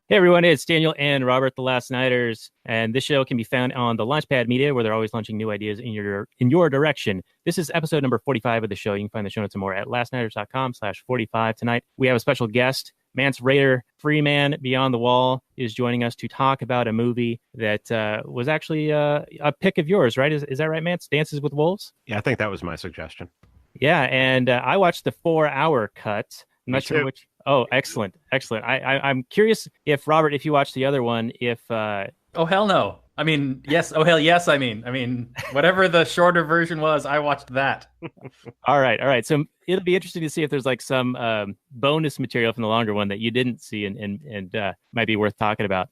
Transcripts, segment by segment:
Hey everyone, it's Daniel and Robert, the Last Nighters, and this show can be found on the Launchpad Media, where they're always launching new ideas in your direction. This is episode number 45 of the show. You can find the show notes and more at lastnighters.com/45. Tonight we have a special guest, Mance Rayder, free man beyond the wall, is joining us to talk about a movie that was actually a pick of yours, right? Is that right, Mance? Dances with Wolves? Yeah, I think that was my suggestion. Yeah, and I watched the 4-hour cut. I'm Me not sure too. which. Oh, excellent, excellent. I'm curious if Robert, if you watched the other one, if Oh hell no. I mean, yes. Oh hell yes. I mean, whatever the shorter version was, I watched that. all right, all right. So it'll be interesting to see if there's like some bonus material from the longer one that you didn't see and might be worth talking about.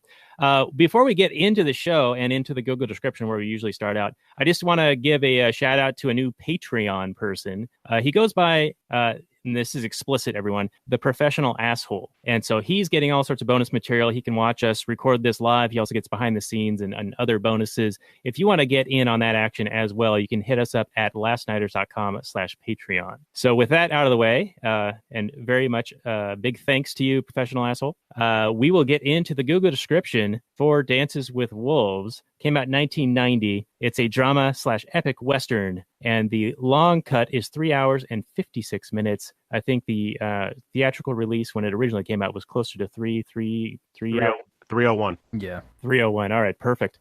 Before we get into the show and into the Google description where we usually start out, I just want to give a shout out to a new Patreon person. He goes by, and this is explicit, everyone, the professional asshole. And so he's getting all sorts of bonus material. He can watch us record this live. He also gets behind the scenes and other bonuses. If you want to get in on that action as well, you can hit us up at lastnighters.com/Patreon. So with that out of the way, and very much big thanks to you, professional asshole, we will get into the Google description for Dances with Wolves. Came out in 1990. It's a drama/epic Western, and the long cut is 3 hours and 56 minutes. I think the theatrical release when it originally came out was closer to 301. Yeah. 301. All right, perfect.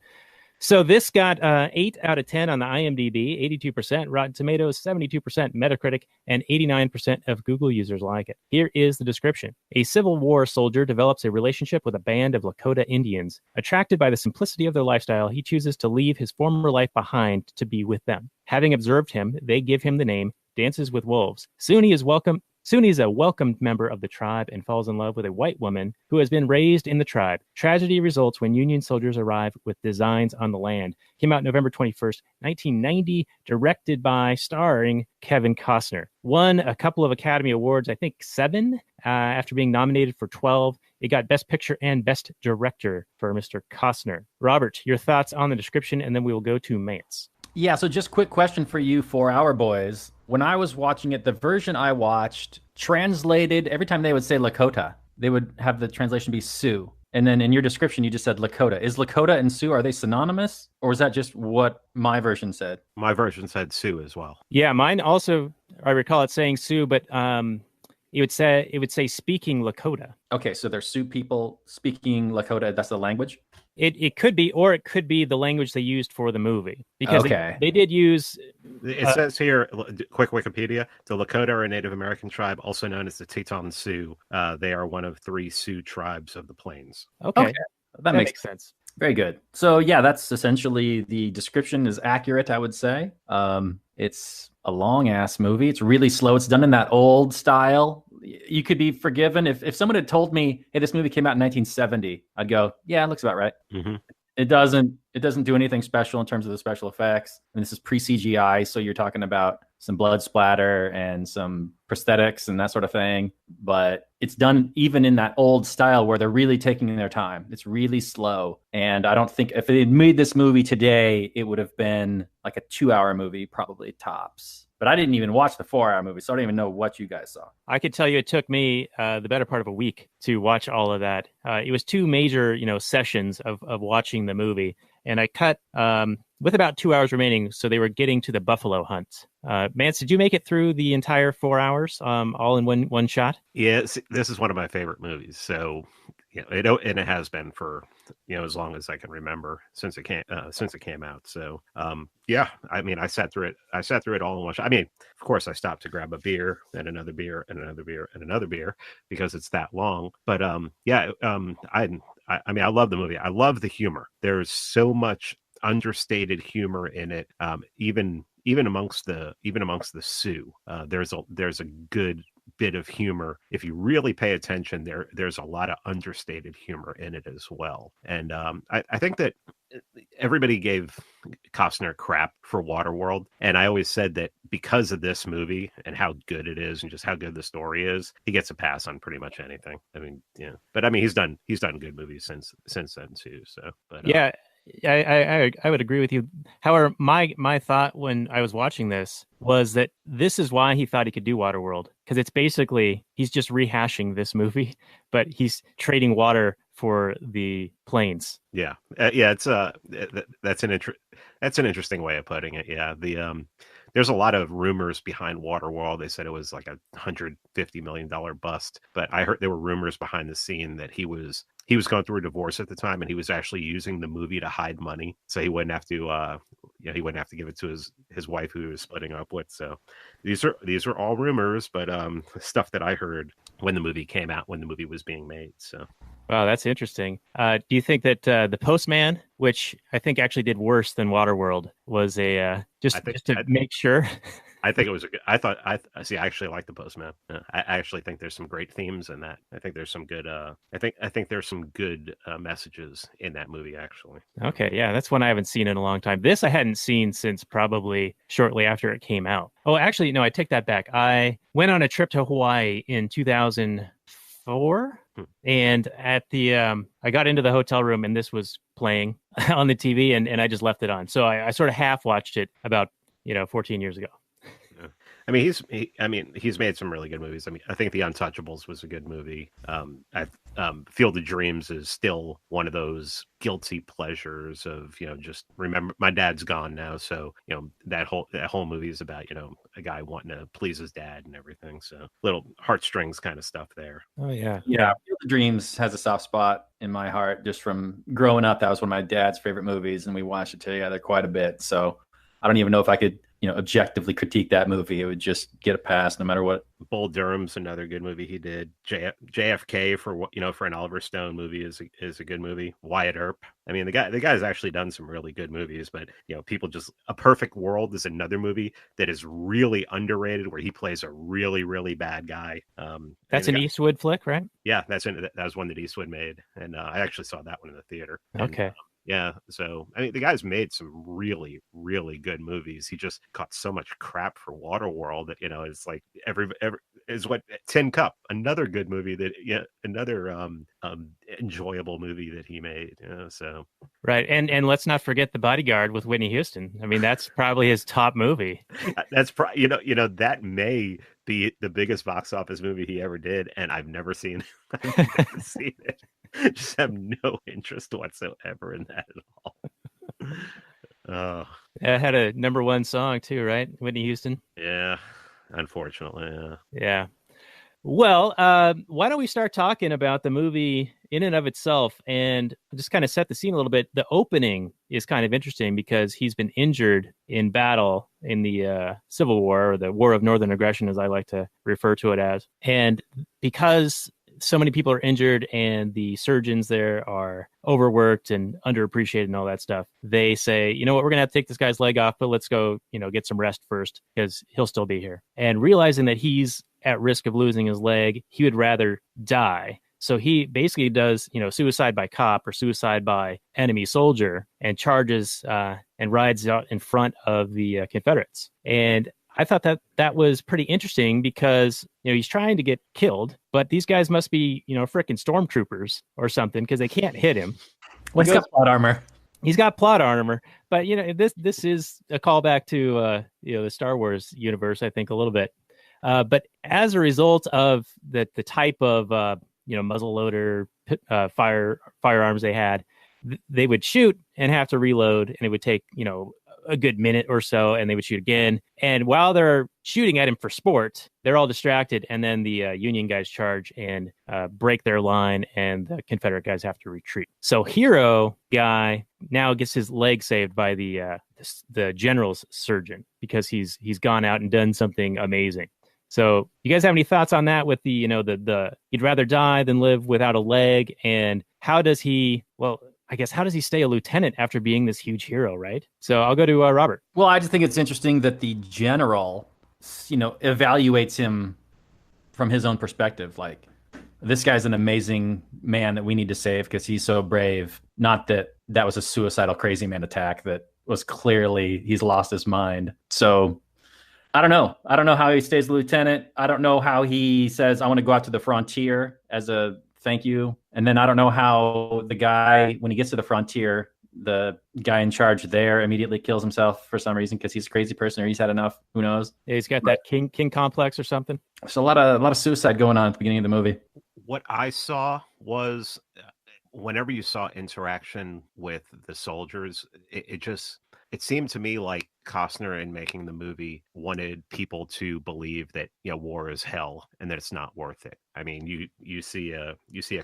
So this got 8 out of 10 on the IMDb, 82%, Rotten Tomatoes, 72%, Metacritic, and 89% of Google users like it. Here is the description. A Civil War soldier develops a relationship with a band of Lakota Indians. Attracted by the simplicity of their lifestyle, he chooses to leave his former life behind to be with them. Having observed him, they give him the name Dances with Wolves. Soon he's a welcomed member of the tribe and falls in love with a white woman who has been raised in the tribe. Tragedy results when Union soldiers arrive with designs on the land. Came out November 21st, 1990, directed by, starring Kevin Costner. Won a couple of Academy Awards, I think 7, after being nominated for 12. It got Best Picture and Best Director for Mr. Costner. Robert, your thoughts on the description, and then we will go to Mance. Yeah, so just quick question for you 4-hour boys. When I was watching it, the version I watched translated, every time they would say Lakota, they would have the translation be Sioux. And then in your description, you just said Lakota. Is Lakota and Sioux, are they synonymous? Or is that just what my version said? My version said Sue as well. Yeah, mine also, I recall it saying Sioux, but it would say speaking Lakota. Okay, so they're Sioux people speaking Lakota. That's the language? It could be, or it could be the language they used for the movie. Because they did use... It says here, quick Wikipedia, the Lakota are a Native American tribe, also known as the Teton Sioux. They are one of 3 Sioux tribes of the Plains. Okay. That makes sense. Very good. So yeah, that's essentially the description is accurate, I would say. It's a long ass movie. It's really slow. It's done in that old style. You could be forgiven if someone had told me, hey, this movie came out in 1970, I'd go, yeah, it looks about right. Mm-hmm. It doesn't do anything special in terms of the special effects. And this is pre-CGI, so you're talking about some blood splatter and some prosthetics and that sort of thing. But it's done even in that old style where they're really taking their time. It's really slow. And I don't think if they had made this movie today, it would have been like a 2-hour movie, probably tops. But I didn't even watch the 4-hour movie, so I don't even know what you guys saw. I could tell you it took me the better part of a week to watch all of that. It was 2 major, sessions of watching the movie, and I cut with about 2 hours remaining, so they were getting to the buffalo hunt. Mance, did you make it through the entire 4 hours, all in one shot? Yes, this is one of my favorite movies. So, and it has been for as long as I can remember since it came out. So, yeah, I mean, I sat through it all in one shot. I mean, of course, I stopped to grab a beer and another beer and another beer and another beer because it's that long. But yeah, I mean, I love the movie. I love the humor. There's so much understated humor in it. Even amongst the Sioux, there's a good bit of humor. If you really pay attention, there's a lot of understated humor in it as well. And I think that everybody gave Costner crap for Waterworld, and I always said that because of this movie and how good it is and just how good the story is, he gets a pass on pretty much anything. I mean, yeah, but I mean, he's done good movies since then too. So, but yeah. I would agree with you. However, my thought when I was watching this was that this is why he thought he could do Waterworld, because it's basically he's just rehashing this movie, but he's trading water for the planes. Yeah, it's that's an interesting way of putting it. Yeah, there's a lot of rumors behind Waterworld. They said it was like $150 million bust, but I heard there were rumors behind the scene that he was going through a divorce at the time, and he was actually using the movie to hide money, so he wouldn't have to he wouldn't have to give it to his wife who he was splitting up with. So these are all rumors, but stuff that I heard when the movie came out, when the movie was being made. So. Wow, that's interesting. Do you think that The Postman, which I think actually did worse than Waterworld, was just to make sure? I think it was I actually like The Postman. I actually think there's some great themes in that. I think there's some good I think there's some good messages in that movie, actually. Okay, yeah, that's one I haven't seen in a long time. This I hadn't seen since probably shortly after it came out. Oh, actually, no, I take that back. I went on a trip to Hawaii in 2004. And at the I got into the hotel room and this was playing on the TV, and I just left it on. So I sort of half watched it about 14 years ago. Yeah. I mean, he's made some really good movies. I mean, I think The Untouchables was a good movie. Field of Dreams is still one of those guilty pleasures of, just remember my dad's gone now. So, that whole movie is about, a guy wanting to please his dad and everything. So little heartstrings kind of stuff there. Oh, yeah. Yeah. Field of Dreams has a soft spot in my heart just from growing up. That was one of my dad's favorite movies, and we watched it together quite a bit. So I don't even know if I could objectively critique that movie. It would just get a pass no matter what. Bull Durham's another good movie he did. JFK for an Oliver Stone movie is a good movie. Wyatt Earp. I mean, the guy's actually done some really good movies, but people just A Perfect World is another movie that is really underrated, where he plays a really, really bad guy. That's an Eastwood flick, right? Yeah, that was one that Eastwood made, and I actually saw that one in the theater. Okay. Yeah, so I mean, the guy's made some really, really good movies. He just caught so much crap for Waterworld that it's like every is what Tin Cup, another good movie that another enjoyable movie that he made. So right, and let's not forget The Bodyguard with Whitney Houston. I mean, that's probably his top movie. That's probably that may be the biggest box office movie he ever did, and I've never seen it. Just have no interest whatsoever in that at all. It had a #1 song too, right? Whitney Houston. Yeah, unfortunately. Yeah. Well, why don't we start talking about the movie in and of itself, and just kind of set the scene a little bit. The opening is kind of interesting because he's been injured in battle in the Civil War, or the War of Northern Aggression, as I like to refer to it as. And because so many people are injured and the surgeons there are overworked and underappreciated and all that stuff, they say, you know what, we're going to have to take this guy's leg off, but let's go, get some rest first because he'll still be here. And realizing that he's at risk of losing his leg, he would rather die. So he basically does, suicide by cop or suicide by enemy soldier, and charges and rides out in front of the Confederates. And I thought that was pretty interesting because, he's trying to get killed, but these guys must be, frickin' stormtroopers or something, because they can't hit him. Well, he's got plot armor. He's got plot armor, but this is a callback to the Star Wars universe, I think, a little bit. But as a result of the type of muzzleloader firearms they had, they would shoot and have to reload, and it would take a good minute or so, and they would shoot again. And while they're shooting at him for sport, they're all distracted, and then the Union guys charge and break their line, and the Confederate guys have to retreat. So Hero guy now gets his leg saved by the general's surgeon, because he's gone out and done something amazing. So you guys have any thoughts on that with the he'd rather die than live without a leg? And how does he stay a lieutenant after being this huge hero, right? So I'll go to Robert. Well, I just think it's interesting that the general, evaluates him from his own perspective. Like, this guy's an amazing man that we need to save because he's so brave. Not that was a suicidal crazy man attack that was clearly he's lost his mind. So I don't know. I don't know how he stays a lieutenant. I don't know how he says, I want to go out to the frontier as a thank you. And then I don't know how the guy, when he gets to the frontier, the guy in charge there immediately kills himself for some reason because he's a crazy person or he's had enough. Who knows? Yeah, he's got that king complex or something. So a lot of suicide going on at the beginning of the movie. What I saw was whenever you saw interaction with the soldiers, it seemed to me like Costner, in making the movie, wanted people to believe that, war is hell and that it's not worth it. I mean, you see a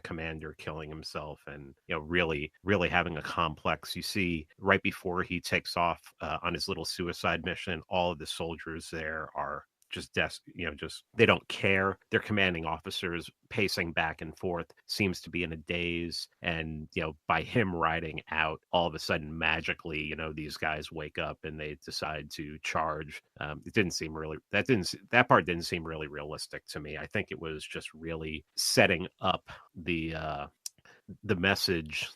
commander killing himself, and really having a complex. You see right before he takes off on his little suicide mission, all of the soldiers there are just just they don't care. Their commanding officers pacing back and forth, seems to be in a daze, and by him riding out, all of a sudden magically, these guys wake up and they decide to charge. It didn't seem really that part didn't seem really realistic to me. I think it was just really setting up the message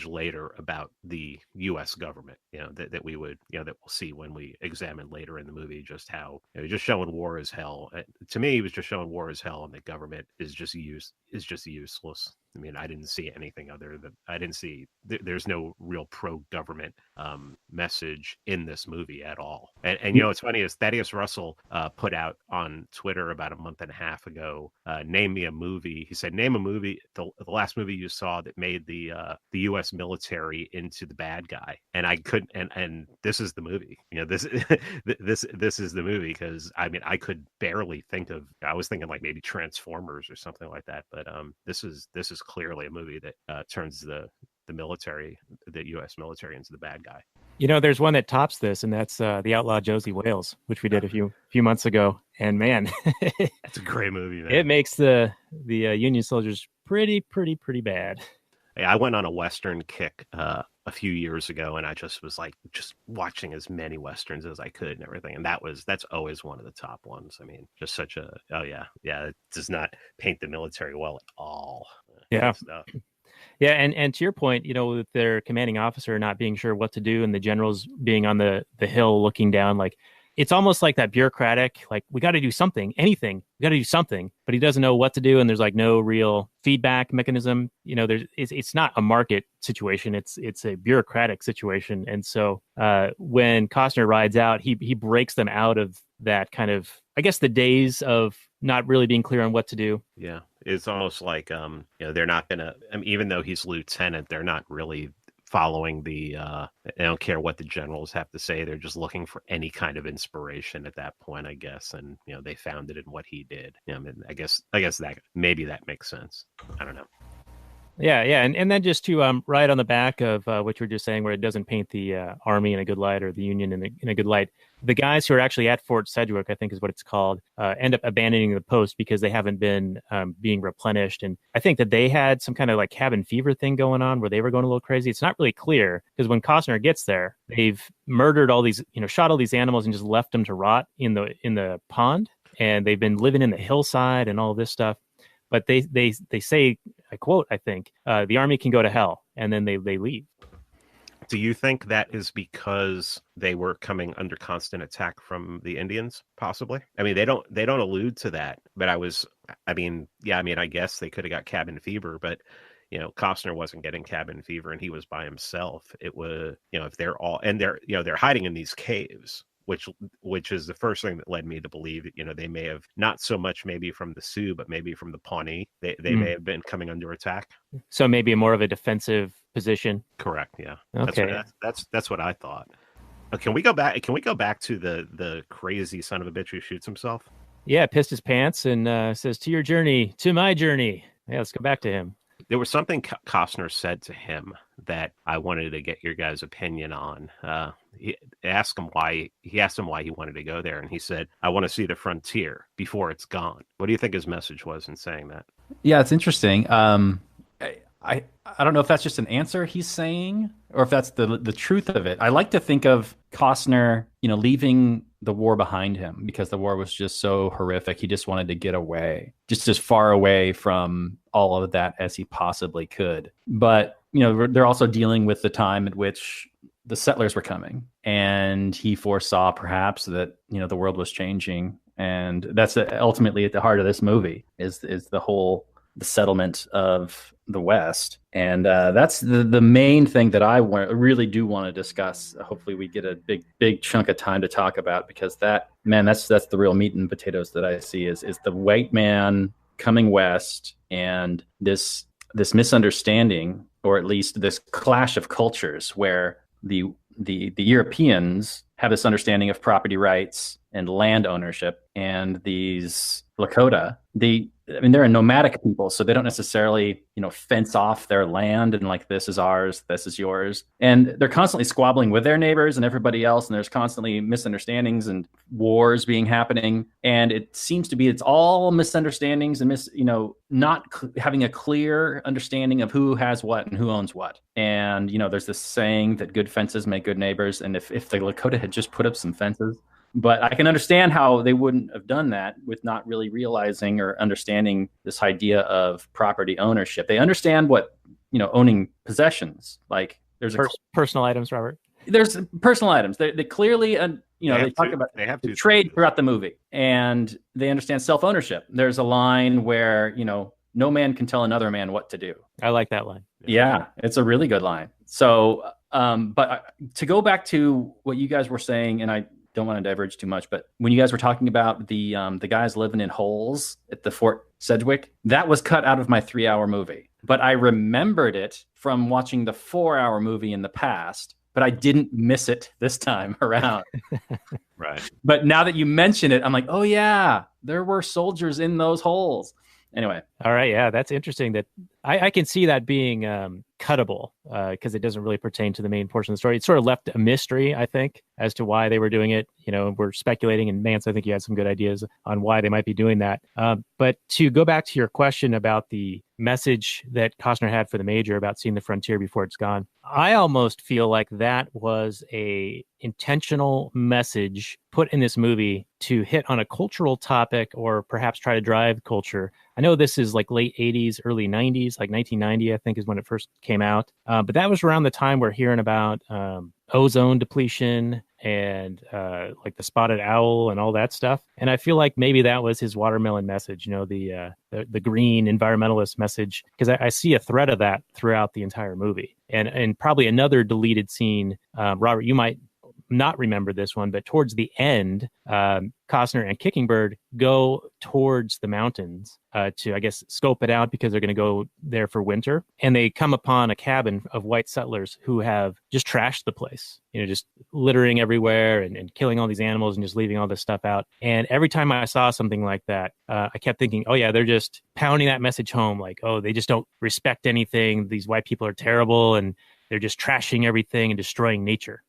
later about the U.S. government, that we would, that we'll see when we examine later in the movie, just how, just showing war is hell. To me, he was just showing war is hell, and the government is just useless. I mean, I didn't see anything other than there's no real pro-government message in this movie at all. And what's funny is Thaddeus Russell put out on Twitter about a month and a half ago, name me a movie. He said, name a movie, the last movie you saw that made the U.S. military into the bad guy. And I couldn't, and this is the movie. This this is the movie, because I mean, I could barely think of. I was thinking like maybe Transformers or something like that, but this is clearly a movie that turns the U.S. military into the bad guy. There's one that tops this, and that's The Outlaw Josie Wales, which we did a few months ago. And man, that's a great movie, man. It makes the Union soldiers pretty bad. Hey, I went on a Western kick a few years ago, and I just was like just watching as many Westerns as I could and everything. And that's always one of the top ones. I mean, just such a, it does not paint the military well at all. Yeah. Yeah. And to your point, with their commanding officer not being sure what to do and the generals being on the hill looking down, like, it's almost like that bureaucratic, like, we got to do something, anything, we got to do something, but he doesn't know what to do. And there's like no real feedback mechanism. It's not a market situation. It's a bureaucratic situation. And so when Costner rides out, he breaks them out of that kind of, I guess, the days of not really being clear on what to do. Yeah. It's almost like, they're not going to, even though he's lieutenant, they're not really following they don't care what the generals have to say. They're just looking for any kind of inspiration at that point, I guess. And, they found it in what he did. I mean, I guess that maybe that makes sense. I don't know. Yeah. And then just to right on the back of what you were just saying, where it doesn't paint the Army in a good light, or the Union in a good light, the guys who are actually at Fort Sedgwick, I think is what it's called, end up abandoning the post because they haven't been being replenished. And I think that they had some kind of like cabin fever thing going on where they were going a little crazy. It's not really clear, because when Costner gets there, they've murdered all these, shot all these animals and just left them to rot in the pond. And they've been living in the hillside and all this stuff. But they say, I quote, I think, the Army can go to hell, and then they leave. Do you think that is because they were coming under constant attack from the Indians, possibly? I mean, they don't allude to that, but I guess they could have got cabin fever, but Costner wasn't getting cabin fever, and he was by himself. It was, if they're all, and they're hiding in these caves, which is the first thing that led me to believe that, they may have, not so much maybe from the Sioux, but maybe from the Pawnee, they may have been coming under attack. So maybe more of a defensive position. Correct. Yeah. Okay. That's what I thought. Can we go back to the crazy son of a bitch who shoots himself? Yeah. Pissed his pants and says, "To your journey, to my journey." Yeah. Let's go back to him. There was something Costner said to him that I wanted to get your guys' opinion on. He asked him why he wanted to go there, and he said, "I want to see the frontier before it's gone." What do you think his message was in saying that? Yeah, it's interesting. I don't know if that's just an answer he's saying, or if that's the truth of it. I like to think of Costner, leaving the war behind him because the war was just so horrific. He just wanted to get away, just as far away from all of that as he possibly could. But, they're also dealing with the time at which the settlers were coming, and he foresaw perhaps that, the world was changing. And that's ultimately at the heart of this movie is the settlement of the West. And that's the main thing that I really do want to discuss. Hopefully we get a big chunk of time to talk about, because that's the real meat and potatoes that I see is the white man coming west, and this this misunderstanding, or at least this clash of cultures, where the Europeans have this understanding of property rights and land ownership, and these Lakota, they're a nomadic people, so they don't necessarily, fence off their land and like, this is ours, this is yours. And they're constantly squabbling with their neighbors and everybody else, and there's constantly misunderstandings and wars happening. And it seems to be, it's all misunderstandings and not having a clear understanding of who has what and who owns what. And, there's this saying that good fences make good neighbors. And if the Lakota had just put up some fences, but I can understand how they wouldn't have done that with not really realizing or understanding this idea of property ownership. They understand what, owning possessions, like there's personal items, Robert. There's personal items. They clearly, they talk about the trade throughout the movie, and they understand self-ownership. There's a line where, no man can tell another man what to do. I like that line. Yeah, it's a really good line. So, but to go back to what you guys were saying, and I don't want to diverge too much, but when you guys were talking about the guys living in holes at the Fort Sedgwick, that was cut out of my 3-hour movie. But I remembered it from watching the 4-hour movie in the past, but I didn't miss it this time around. Right. But now that you mention it, I'm like, oh yeah, there were soldiers in those holes. Anyway. All right. Yeah, that's interesting. That I can see that being cuttable because it doesn't really pertain to the main portion of the story. It sort of left a mystery, I think, as to why they were doing it. We're speculating, and Mance, I think you had some good ideas on why they might be doing that. But to go back to your question about the message that Costner had for the Major about seeing the frontier before it's gone, I almost feel like that was a intentional message put in this movie to hit on a cultural topic, or perhaps try to drive culture. I know this is like late 80s, early 90s, like 1990, I think is when it first came out. But that was around the time we're hearing about ozone depletion and like the spotted owl and all that stuff. And I feel like maybe that was his watermelon message, the green environmentalist message, because I see a thread of that throughout the entire movie. And probably another deleted scene, Robert, you might not remember this one, but towards the end, Costner and Kicking Bird go towards the mountains to, I guess, scope it out because they're going to go there for winter. And they come upon a cabin of white settlers who have just trashed the place, just littering everywhere and killing all these animals and just leaving all this stuff out. And every time I saw something like that, I kept thinking, oh yeah, they're just pounding that message home. Like, oh, they just don't respect anything. These white people are terrible and they're just trashing everything and destroying nature.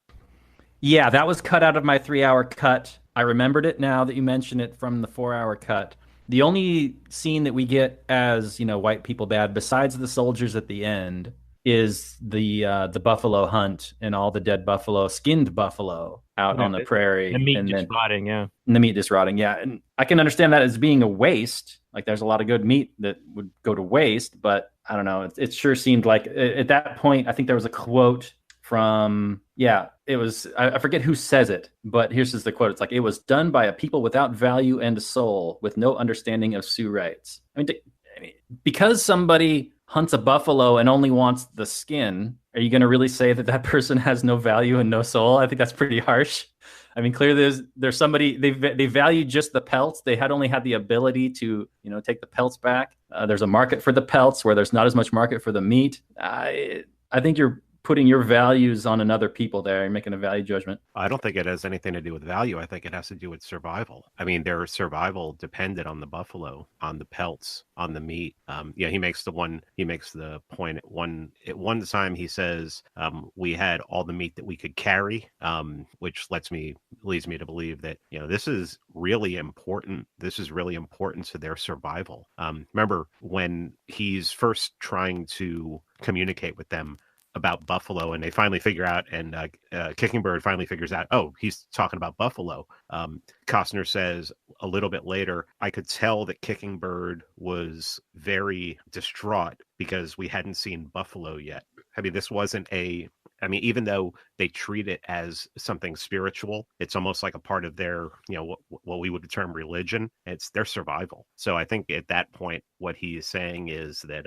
Yeah, that was cut out of my 3-hour cut. I remembered it now that you mention it from the 4-hour cut. The only scene that we get as, white people bad, besides the soldiers at the end, is the buffalo hunt and all the dead buffalo, skinned buffalo out on the prairie. The meat just rotting, yeah. And the meat just rotting, yeah. And I can understand that as being a waste. Like, there's a lot of good meat that would go to waste, but I don't know. It sure seemed like at that point, I think there was a quote from, it was, I forget who says it, but here's just the quote. It's like, it was done by a people without value and soul, with no understanding of Sioux rights. I mean, because somebody hunts a buffalo and only wants the skin, are you going to really say that person has no value and no soul? I think that's pretty harsh. I mean, clearly there's somebody, they value just the pelts. They had only had the ability to, take the pelts back. There's a market for the pelts where there's not as much market for the meat. I think you're putting your values on another people there and making a value judgment. I don't think it has anything to do with value. I think it has to do with survival. I mean, their survival depended on the buffalo, on the pelts, on the meat. He makes the point at one time. He says, we had all the meat that we could carry, which leads me to believe that, this is really important. This is really important to their survival. Remember when he's first trying to communicate with them about buffalo, and they finally figure out, and Kicking Bird finally figures out, oh, he's talking about buffalo. Costner says a little bit later, I could tell that Kicking Bird was very distraught because we hadn't seen buffalo yet. I mean, this wasn't even though they treat it as something spiritual, it's almost like a part of their, what we would term religion. It's their survival. So I think at that point, what he is saying is that,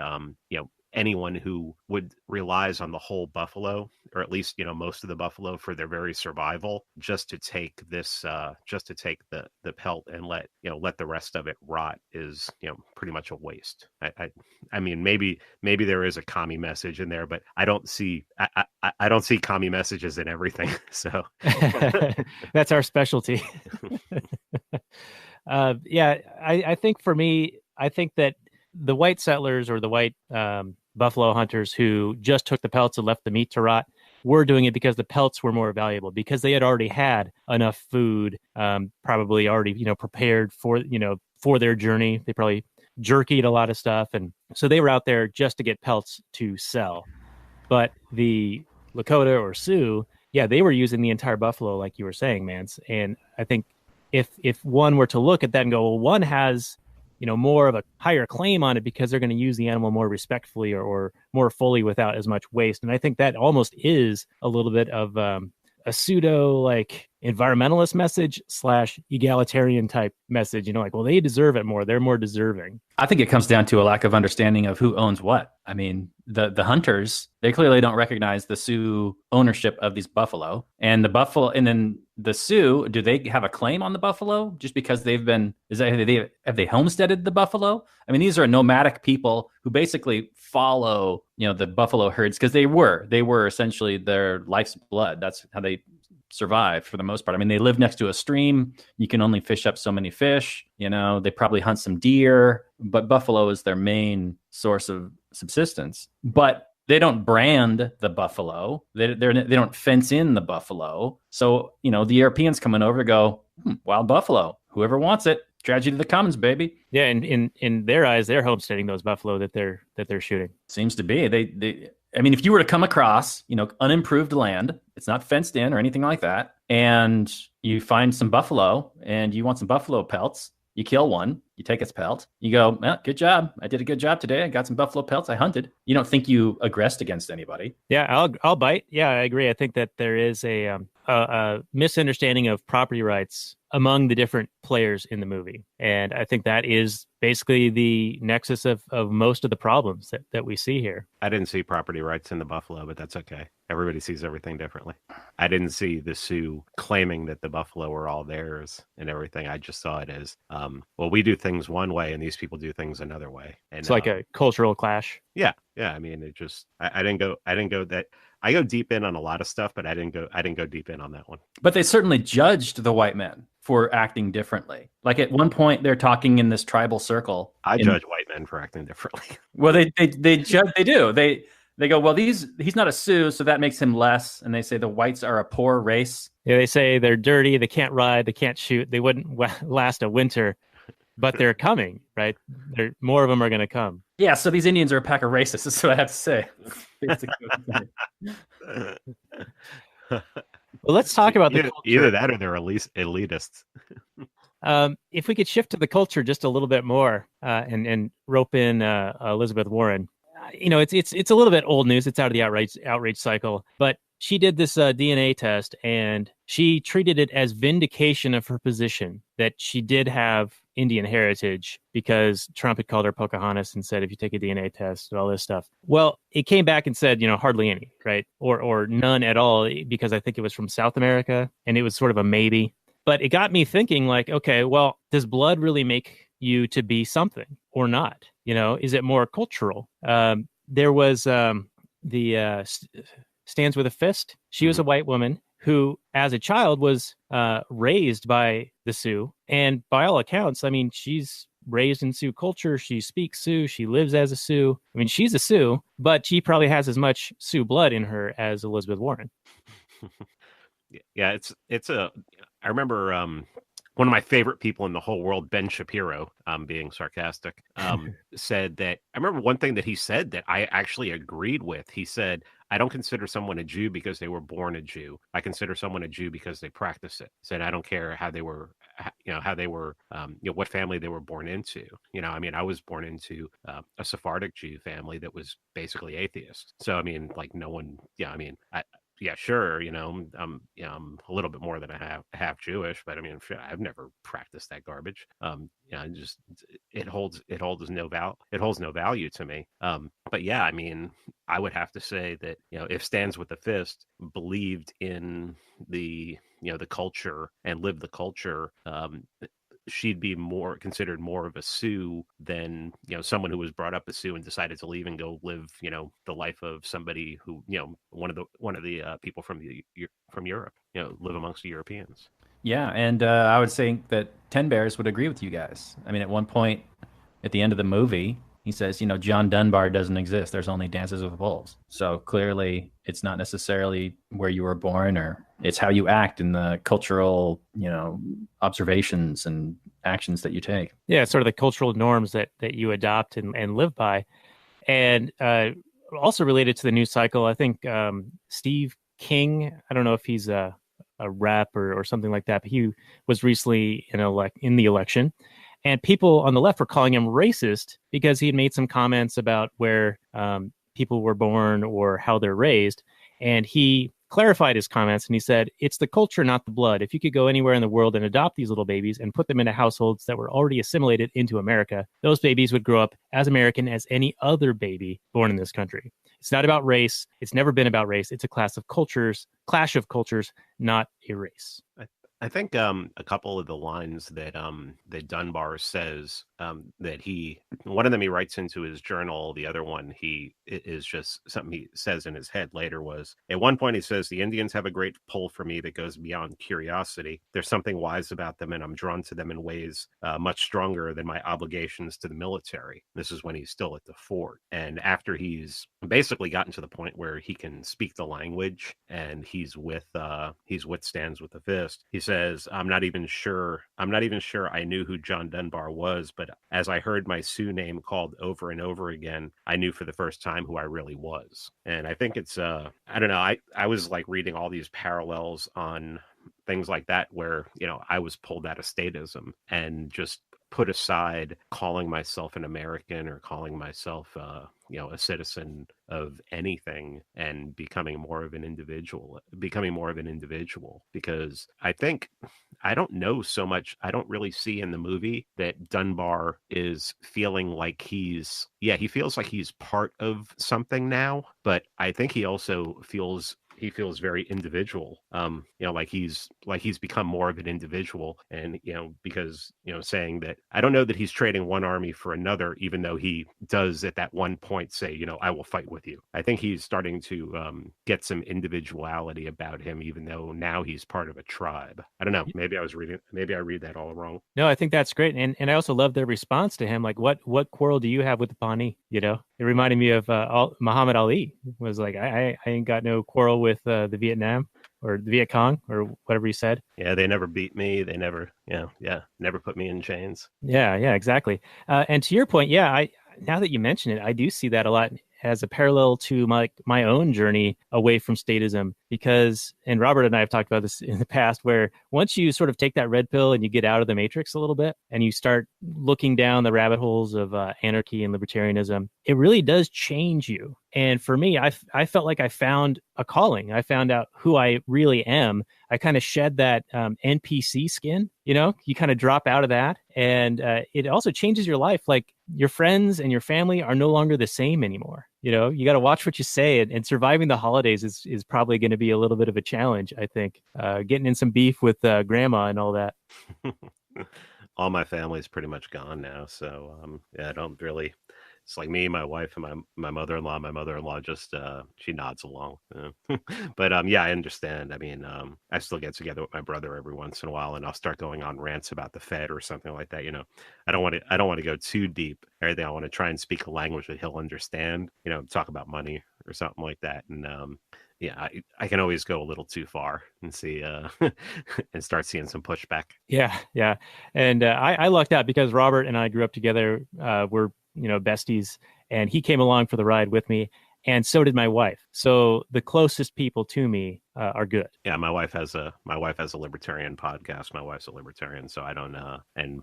anyone who would relies on the whole buffalo, or at least most of the buffalo for their very survival, just to take the pelt and let the rest of it rot is pretty much a waste. I mean, maybe there is a commie message in there, but I don't see I don't see commie messages in everything. So that's our specialty. Yeah, I think for me, I think that the white settlers or the white buffalo hunters who just took the pelts and left the meat to rot were doing it because the pelts were more valuable, because they had already had enough food, probably already prepared for their journey. They probably jerkied a lot of stuff, and so they were out there just to get pelts to sell. But the Lakota or Sioux, yeah, they were using the entire buffalo, like you were saying, Mance. And I think if one were to look at that and go, well, one has more of a higher claim on it because they're going to use the animal more respectfully or more fully without as much waste. And I think that almost is a little bit of a pseudo like environmentalist message / egalitarian type message, like, well, they deserve it more. They're more deserving. I think it comes down to a lack of understanding of who owns what. I mean, the hunters, they clearly don't recognize the Sioux ownership of these buffalo, and the buffalo, and then the Sioux, do they have a claim on the buffalo just because have they homesteaded the buffalo? I mean, these are nomadic people who basically follow, the buffalo herds because they were essentially their life's blood. That's how they survive for the most part. I mean, they live next to a stream. You can only fish up so many fish. They probably hunt some deer, but buffalo is their main source of subsistence. But they don't brand the buffalo. They don't fence in the buffalo. So, the Europeans coming over go, wild buffalo. Whoever wants it, tragedy to the commons, baby. Yeah, and in their eyes, they're homesteading those buffalo that they're shooting. Seems to be. They I mean, if you were to come across, unimproved land, it's not fenced in or anything like that, and you find some buffalo and you want some buffalo pelts, you kill one, you take its pelt, you go, well, good job. I did a good job today. I got some buffalo pelts. I hunted. You don't think you aggressed against anybody. Yeah, I'll bite. Yeah, I agree. I think that there is a misunderstanding of property rights among the different players in the movie. And I think that is basically the nexus of most of the problems that we see here. I didn't see property rights in the buffalo, but that's okay. Everybody sees everything differently. I didn't see the Sioux claiming that the buffalo were all theirs and everything. I just saw it as, well, we do things one way and these people do things another way. And it's like a cultural clash. Yeah. I mean, it just, I didn't go that. I go deep in on a lot of stuff, but I didn't go deep in on that one. But they certainly judged the white men for acting differently. Like at one point, they're talking in this tribal circle. I judge white men for acting differently. Well, they judge. They do. They go, well, he's not a Sioux, so that makes him less. And they say the whites are a poor race. Yeah, they say they're dirty. They can't ride. They can't shoot. They wouldn't last a winter. But they're coming, right? More of them are going to come. Yeah, so these Indians are a pack of racists, is what I have to say. Well, let's talk about the culture. Either that or they're elitists. If we could shift to the culture just a little bit more and rope in Elizabeth Warren. It's a little bit old news. It's out of the outrage cycle. But she did this DNA test, and she treated it as vindication of her position that she did have Indian heritage because Trump had called her Pocahontas and said, if you take a DNA test and all this stuff. Well, it came back and said, hardly any, right? Or none at all, because I think it was from South America and it was sort of a maybe. But it got me thinking like, okay, well, does blood really make you to be something or not? Is it more cultural? There was the Stands with a Fist. She was a white woman who, as a child, was raised by the Sioux. And by all accounts, I mean, she's raised in Sioux culture. She speaks Sioux. She lives as a Sioux. I mean, she's a Sioux, but she probably has as much Sioux blood in her as Elizabeth Warren. Yeah, I remember one of my favorite people in the whole world, Ben Shapiro, being sarcastic, said that, I remember one thing that he said that I actually agreed with. He said, I don't consider someone a Jew because they were born a Jew. I consider someone a Jew because they practice it. Said, I don't care how they were, what family they were born into. I mean, I was born into a Sephardic Jew family that was basically atheist. So, I mean, like no one, yeah, sure, I'm a little bit more than a half Jewish, but I mean, shit, I've never practiced that garbage. Just it holds no value to me. But yeah, I mean, I would have to say that if Stands with the Fist believed in the culture and lived the culture, she'd be considered more of a Sioux than someone who was brought up a Sioux and decided to leave and go live the life of somebody who one of the people from Europe, live amongst the Europeans. Yeah, and I would say that Ten Bears would agree with you guys. I mean, at one point at the end of the movie, he says, John Dunbar doesn't exist. There's only Dances with Wolves. So clearly, it's not necessarily where you were born, or it's how you act in the cultural, observations and actions that you take. Yeah, sort of the cultural norms that you adopt and live by. And also related to the news cycle, I think Steve King, I don't know if he's a rep or something like that, but he was recently in the election. And people on the left were calling him racist because he had made some comments about where people were born or how they're raised. And he clarified his comments and he said, it's the culture, not the blood. If you could go anywhere in the world and adopt these little babies and put them into households that were already assimilated into America, those babies would grow up as American as any other baby born in this country. It's not about race. It's never been about race. It's a clash of cultures, not a race. I think a couple of the lines that Dunbar says, that one of them he writes into his journal, the other one is just something he says in his head later, was at one point he says, the Indians have a great pull for me that goes beyond curiosity. There's something wise about them and I'm drawn to them in ways much stronger than my obligations to the military. This is when he's still at the fort, and after he's basically gotten to the point where he can speak the language and he's with Stands with the Fist. He says, I'm not even sure I knew who John Dunbar was, but as I heard my Sioux name called over and over again, I knew for the first time who I really was. And I think it's I don't know, I was like reading all these parallels on things like that where I was pulled out of statism and just put aside calling myself an American or calling myself a citizen of anything and becoming more of an individual, because I don't know so much. I don't really see in the movie that Dunbar is feeling like he feels like he's part of something now, but I think he also feels very individual, like he's become more of an individual. And because saying that, I don't know that he's trading one army for another, even though he does at that one point say, I will fight with you. I think he's starting to get some individuality about him, even though now he's part of a tribe. I don't know, maybe I read that all wrong. No, I think that's great. And I also love their response to him, like, what quarrel do you have with the Pawnee? It reminded me of Muhammad Ali. Was like, I ain't got no quarrel with the Vietnam or the Viet Cong or whatever he said. Yeah, they never beat me. They never, never put me in chains. Yeah, exactly. And to your point, now that you mention it, I do see that a lot as a parallel to my own journey away from statism, because, and Robert and I have talked about this in the past, where once you sort of take that red pill and you get out of the matrix a little bit and you start looking down the rabbit holes of anarchy and libertarianism, it really does change you. And for me, I felt like I found a calling. I found out who I really am. I kind of shed that NPC skin, you kind of drop out of that. And it also changes your life. Like, your friends and your family are no longer the same anymore. You got to watch what you say, and surviving the holidays is probably going to be a little bit of a challenge, I think. Getting in some beef with grandma and all that. All my family's pretty much gone now. So I don't really. It's like me, my wife, and my mother-in-law. My mother-in-law just she nods along. But I understand. I mean, I still get together with my brother every once in a while, and I'll start going on rants about the Fed or something like that. I don't want to go too deep. Everything, I want to try and speak a language that he'll understand. Talk about money or something like that. And I can always go a little too far and see and start seeing some pushback. Yeah. And I lucked out because Robert and I grew up together. We're besties, and he came along for the ride with me. and so did my wife. So the closest people to me are good. Yeah, my wife has a libertarian podcast. My wife's a libertarian, so I don't and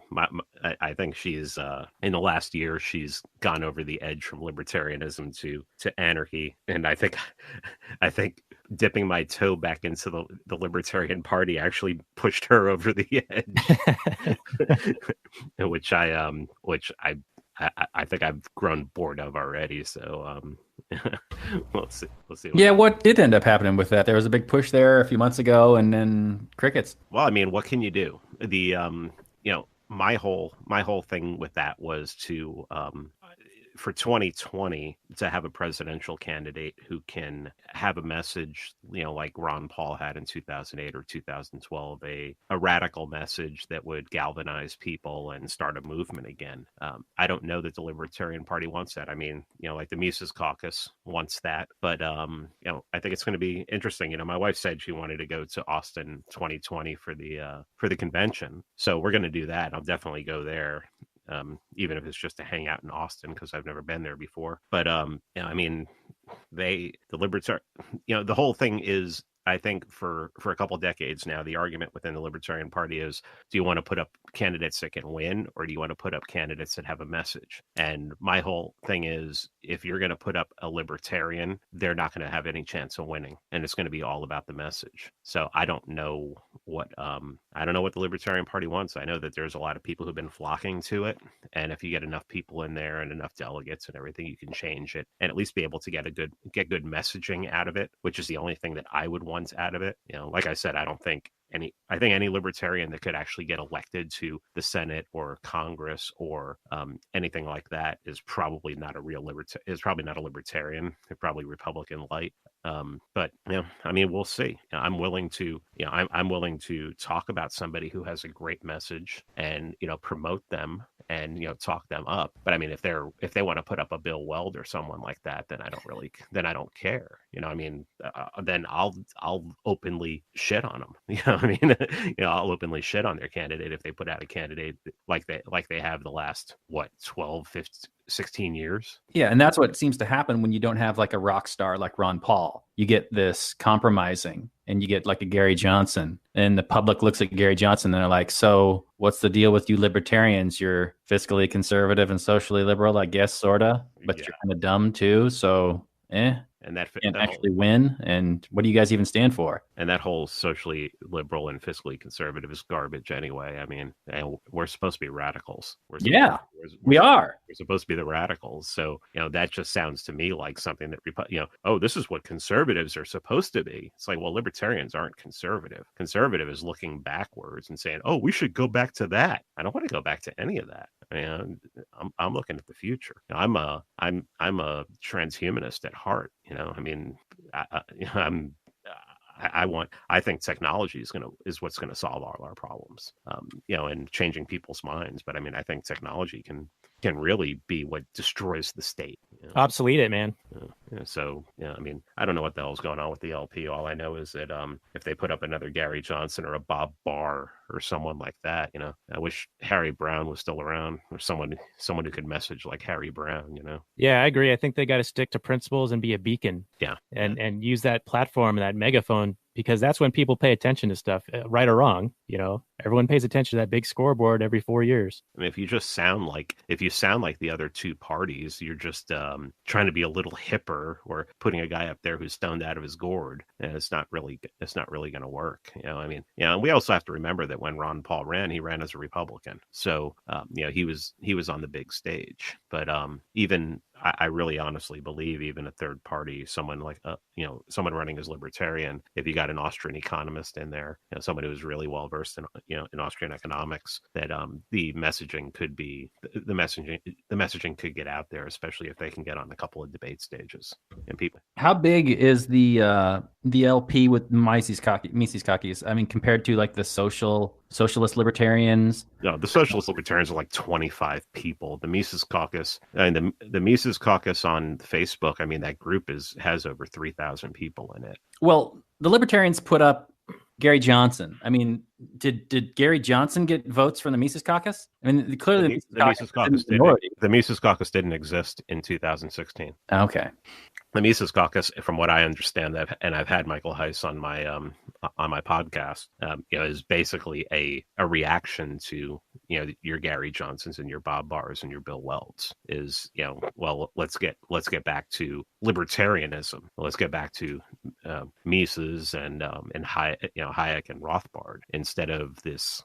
I think she's in the last year she's gone over the edge from libertarianism to anarchy, and I think dipping my toe back into the Libertarian Party actually pushed her over the edge, which I think I've grown bored of already. So we'll see. Yeah, what did end up happening with that? There was a big push there a few months ago, and then crickets. Well, I mean, what can you do? My whole thing with that was to for 2020 to have a presidential candidate who can have a message, like Ron Paul had in 2008 or 2012, a radical message that would galvanize people and start a movement again. I don't know that the Libertarian Party wants that. I mean, like the Mises Caucus wants that, but I think it's going to be interesting. My wife said she wanted to go to Austin 2020 for the convention, so we're going to do that. I'll definitely go there. Even if it's just to hang out in Austin, because I've never been there before. But I mean, the whole thing is, I think for a couple of decades now, the argument within the Libertarian Party is, do you want to put up candidates that can win, or do you want to put up candidates that have a message? And my whole thing is, if you're going to put up a libertarian, they're not going to have any chance of winning, and it's going to be all about the message. So I don't know what the Libertarian Party wants. I know that there's a lot of people who've been flocking to it, and if you get enough people in there and enough delegates and everything, you can change it and at least be able to get good messaging out of it, which is the only thing that I would want out of it. Like I said, I think any libertarian that could actually get elected to the Senate or Congress or anything like that is probably not a libertarian. They're probably Republican light. But I mean, we'll see. I'm willing to talk about somebody who has a great message and promote them and talk them up. But I mean, if they want to put up a Bill Weld or someone like that, then I don't care. I mean, then I'll openly shit on them. I mean, I'll openly shit on their candidate if they put out a candidate like they have the last 12, 15, 16 years. Yeah, and that's what seems to happen when you don't have like a rock star like Ron Paul. You get this compromising, and you get like a Gary Johnson, and the public looks at Gary Johnson and they're like, so what's the deal with you libertarians? You're fiscally conservative and socially liberal, I guess, sorta, but you're kind of dumb too, so and that can't actually win. And what do you guys even stand for? And that whole socially liberal and fiscally conservative is garbage anyway. I mean, we're supposed to be radicals. We are. We're supposed to be the radicals. So, that just sounds to me like something that, this is what conservatives are supposed to be. It's like, well, libertarians aren't conservative. Conservative is looking backwards and saying, oh, we should go back to that. I don't want to go back to any of that. I mean, I'm looking at the future. I'm a transhumanist at heart. I mean, I think technology is what's gonna solve all our problems, and changing people's minds. But I mean, I think technology can really be what destroys the state. Obsolete it, man. So I mean, I don't know what the hell's going on with the LP. All I know is that if they put up another Gary Johnson or a Bob Barr or someone like that, I wish Harry Brown was still around, or someone who could message like Harry Brown. Yeah, I agree. I think they got to stick to principles and be a beacon. Yeah, and use that platform, that megaphone, because that's when people pay attention to stuff, right or wrong. Everyone pays attention to that big scoreboard every 4 years. I mean, if you sound like the other two parties, you're just trying to be a little hipper or putting a guy up there who's stoned out of his gourd, and it's not really going to work. I mean, and we also have to remember that when Ron Paul ran, he ran as a Republican, so he was on the big stage. But even I really honestly believe even a third party, someone like someone running as libertarian, if you got an Austrian economist in there, someone who's really well versed in Austrian economics, that the messaging could get out there, especially if they can get on a couple of debate stages. And people, how big is the LP with Mises Caucus? I mean, compared to like the socialist libertarians? No, the socialist libertarians are like 25 people. The Mises Caucus and the Mises Caucus on Facebook, I mean, that group has over 3,000 people in it. Well, the libertarians put up Gary Johnson. I mean, did Gary Johnson get votes from the Mises Caucus? I mean, clearly the Mises Caucus didn't exist in 2016. Okay. the Mises Caucus, from what I understand, and I've had Michael Heiss on my podcast, is basically a reaction to your Gary Johnsons and your Bob Barrs and your Bill Welds. Is well, let's get back to libertarianism. Let's get back to Mises and Hayek and Rothbard, instead of this,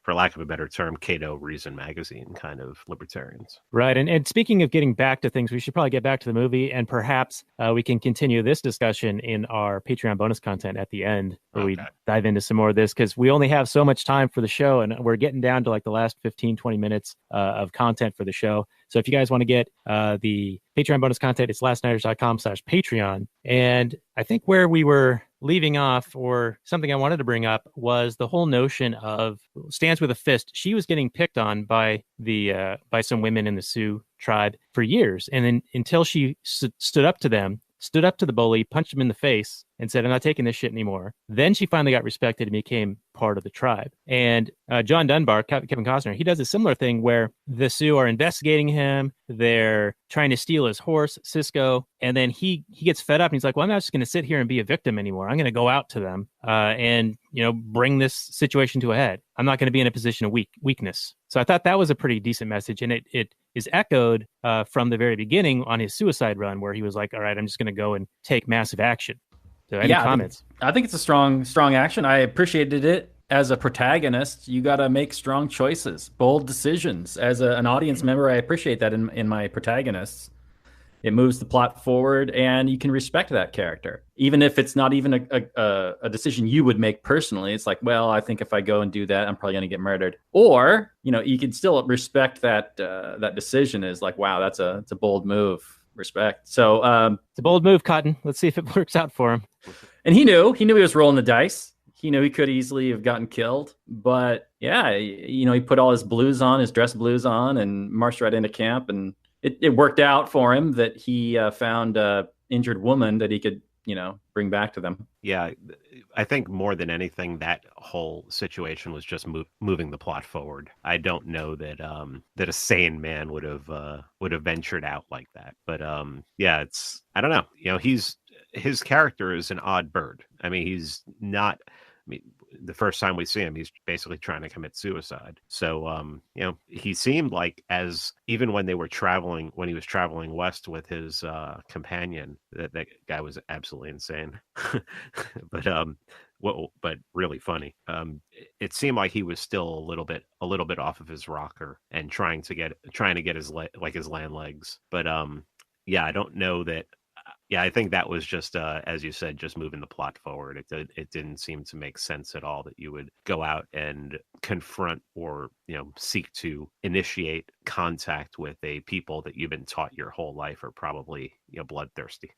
for lack of a better term, Cato Reason Magazine kind of libertarians. Right. And speaking of getting back to things, we should probably get back to the movie, and perhaps we can continue this discussion in our Patreon bonus content at the end, where we dive into some more of this, because we only have so much time for the show, and we're getting down to like the last 15-20 minutes of content for the show. So if you guys want to get the Patreon bonus content, it's lastnighters.com/Patreon. And I think where we were leaving off, or something I wanted to bring up, was the whole notion of stands with a fist. She was getting picked on by by some women in the Sioux tribe for years. And then until she stood up to them, stood up to the bully, punched him in the face, and said, I'm not taking this shit anymore. Then she finally got respected and became part of the tribe. And John Dunbar, Kevin Costner, he does a similar thing where the Sioux are investigating him. They're trying to steal his horse, Cisco. And then he gets fed up and he's like, well, I'm not just going to sit here and be a victim anymore. I'm going to go out to them and bring this situation to a head. I'm not going to be in a position of weakness. So I thought that was a pretty decent message. And it is echoed from the very beginning on his suicide run, where he was like, all right, I'm just going to go and take massive action. So any comments? I think it's a strong action. I appreciated it. As a protagonist, you got to make strong choices, bold decisions. As an audience member, I appreciate that in my protagonists. It moves the plot forward, and you can respect that character. Even if it's not even a decision you would make personally. It's like, well, I think if I go and do that, I'm probably going to get murdered. Or, you can still respect that decision as like, wow, it's a bold move. Respect. So it's a bold move, Cotton. Let's see if it works out for him. And he knew he was rolling the dice. He knew he could easily have gotten killed, but yeah, he put all his blues on, his dress blues on, and marched right into camp. And it worked out for him that he found a injured woman that he could, bring back to them. Yeah, I think more than anything, that whole situation was just moving the plot forward. I don't know that that a sane man would have ventured out like that. But yeah, I don't know. His character is an odd bird. I mean, he's not. The first time we see him, he's basically trying to commit suicide. So, he seemed like, even when he was traveling west with his companion, that guy was absolutely insane. But really funny. It seemed like he was still a little bit off of his rocker and trying to get his land legs. But yeah, I don't know that. Yeah, I think that was just, as you said, just moving the plot forward. It didn't seem to make sense at all that you would go out and confront or, seek to initiate contact with a people that you've been taught your whole life are probably, bloodthirsty.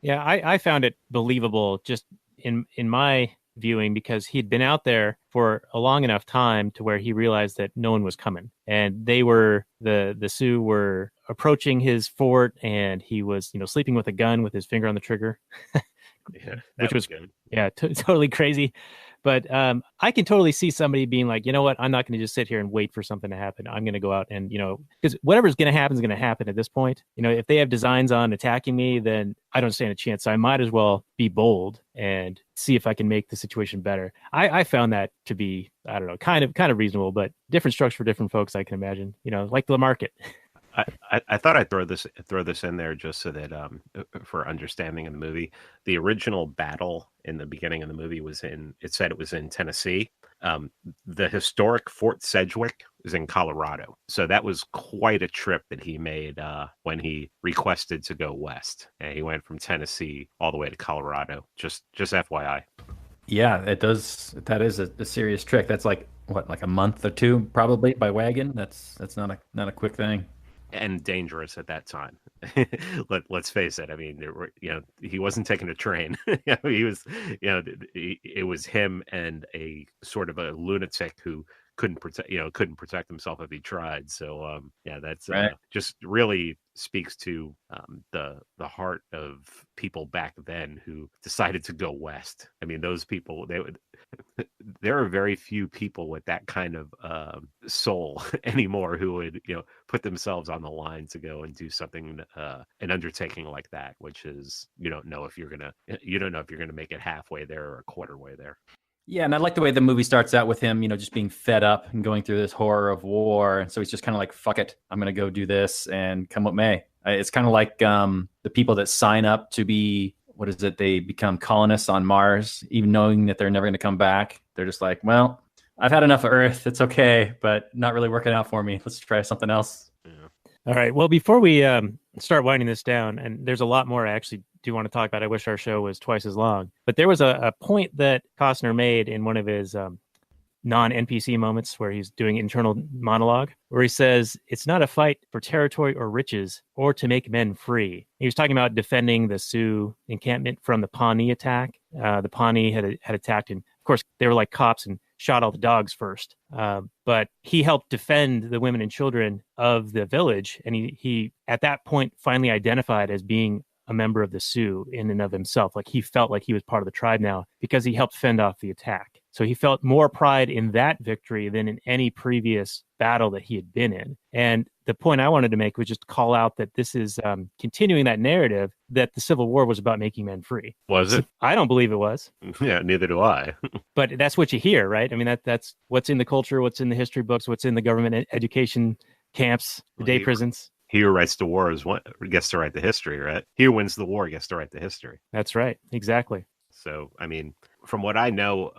Yeah, I found it believable just in my viewing, because he'd been out there for a long enough time to where he realized that no one was coming, and the Sioux were approaching his fort, and he was sleeping with a gun with his finger on the trigger. Yeah, which was good. Yeah, totally crazy. But I can totally see somebody being like, you know what, I'm not going to just sit here and wait for something to happen. I'm going to go out and, because whatever's going to happen is going to happen at this point. If they have designs on attacking me, then I don't stand a chance. So I might as well be bold and see if I can make the situation better. I found that to be, I don't know, kind of reasonable, but different strokes for different folks, I can imagine, like the market. I thought I'd throw this in there just so that for understanding of the movie, the original battle in the beginning of the movie was in Tennessee. The historic Fort Sedgwick is in Colorado. So that was quite a trip that he made when he requested to go west. And he went from Tennessee all the way to Colorado. Just FYI. Yeah, it does. That is a serious trek. That's like a month or two probably by wagon. That's not a quick thing. And dangerous at that time. Let's face it. I mean, he wasn't taking a train. He was, it was him and a sort of a lunatic who couldn't protect himself if he tried. So yeah, that's Right. just really speaks to the heart of people back then who decided to go west. I mean, those people, they would there are very few people with that kind of soul anymore who would put themselves on the line to go and do something an undertaking like that, which is you don't know if you're gonna make it halfway there or a quarter way there. Yeah, and I like the way the movie starts out with him, just being fed up and going through this horror of war. And so he's just kind of like, fuck it, I'm going to go do this and come what may. It's kind of like the people that sign up to be, what is it? They become colonists on Mars, even knowing that they're never going to come back. They're just like, well, I've had enough of Earth. It's okay, but not really working out for me. Let's try something else. Yeah. All right. Well, before we start winding this down, and there's a lot more I actually do want to talk about. I wish our show was twice as long, but there was a point that Costner made in one of his non-NPC moments where he's doing internal monologue, where he says, it's not a fight for territory or riches or to make men free. He was talking about defending the Sioux encampment from the Pawnee attack. The Pawnee had attacked, and of course, they were like cops and shot all the dogs first. But he helped defend the women and children of the village. And he at that point finally identified as being a member of the Sioux in and of himself. Like he felt like he was part of the tribe now because he helped fend off the attack. So he felt more pride in that victory than in any previous battle that he had been in. And the point I wanted to make was just call out that this is continuing that narrative that the Civil War was about making men free. Was it? I don't believe it was. Yeah, neither do I. But that's what you hear, right? I mean, that's what's in the culture, what's in the history books, what's in the government education camps, the day prisons. He who writes the war gets to write the history, right? He who wins the war gets to write the history. That's right. Exactly. So, I mean, from what I know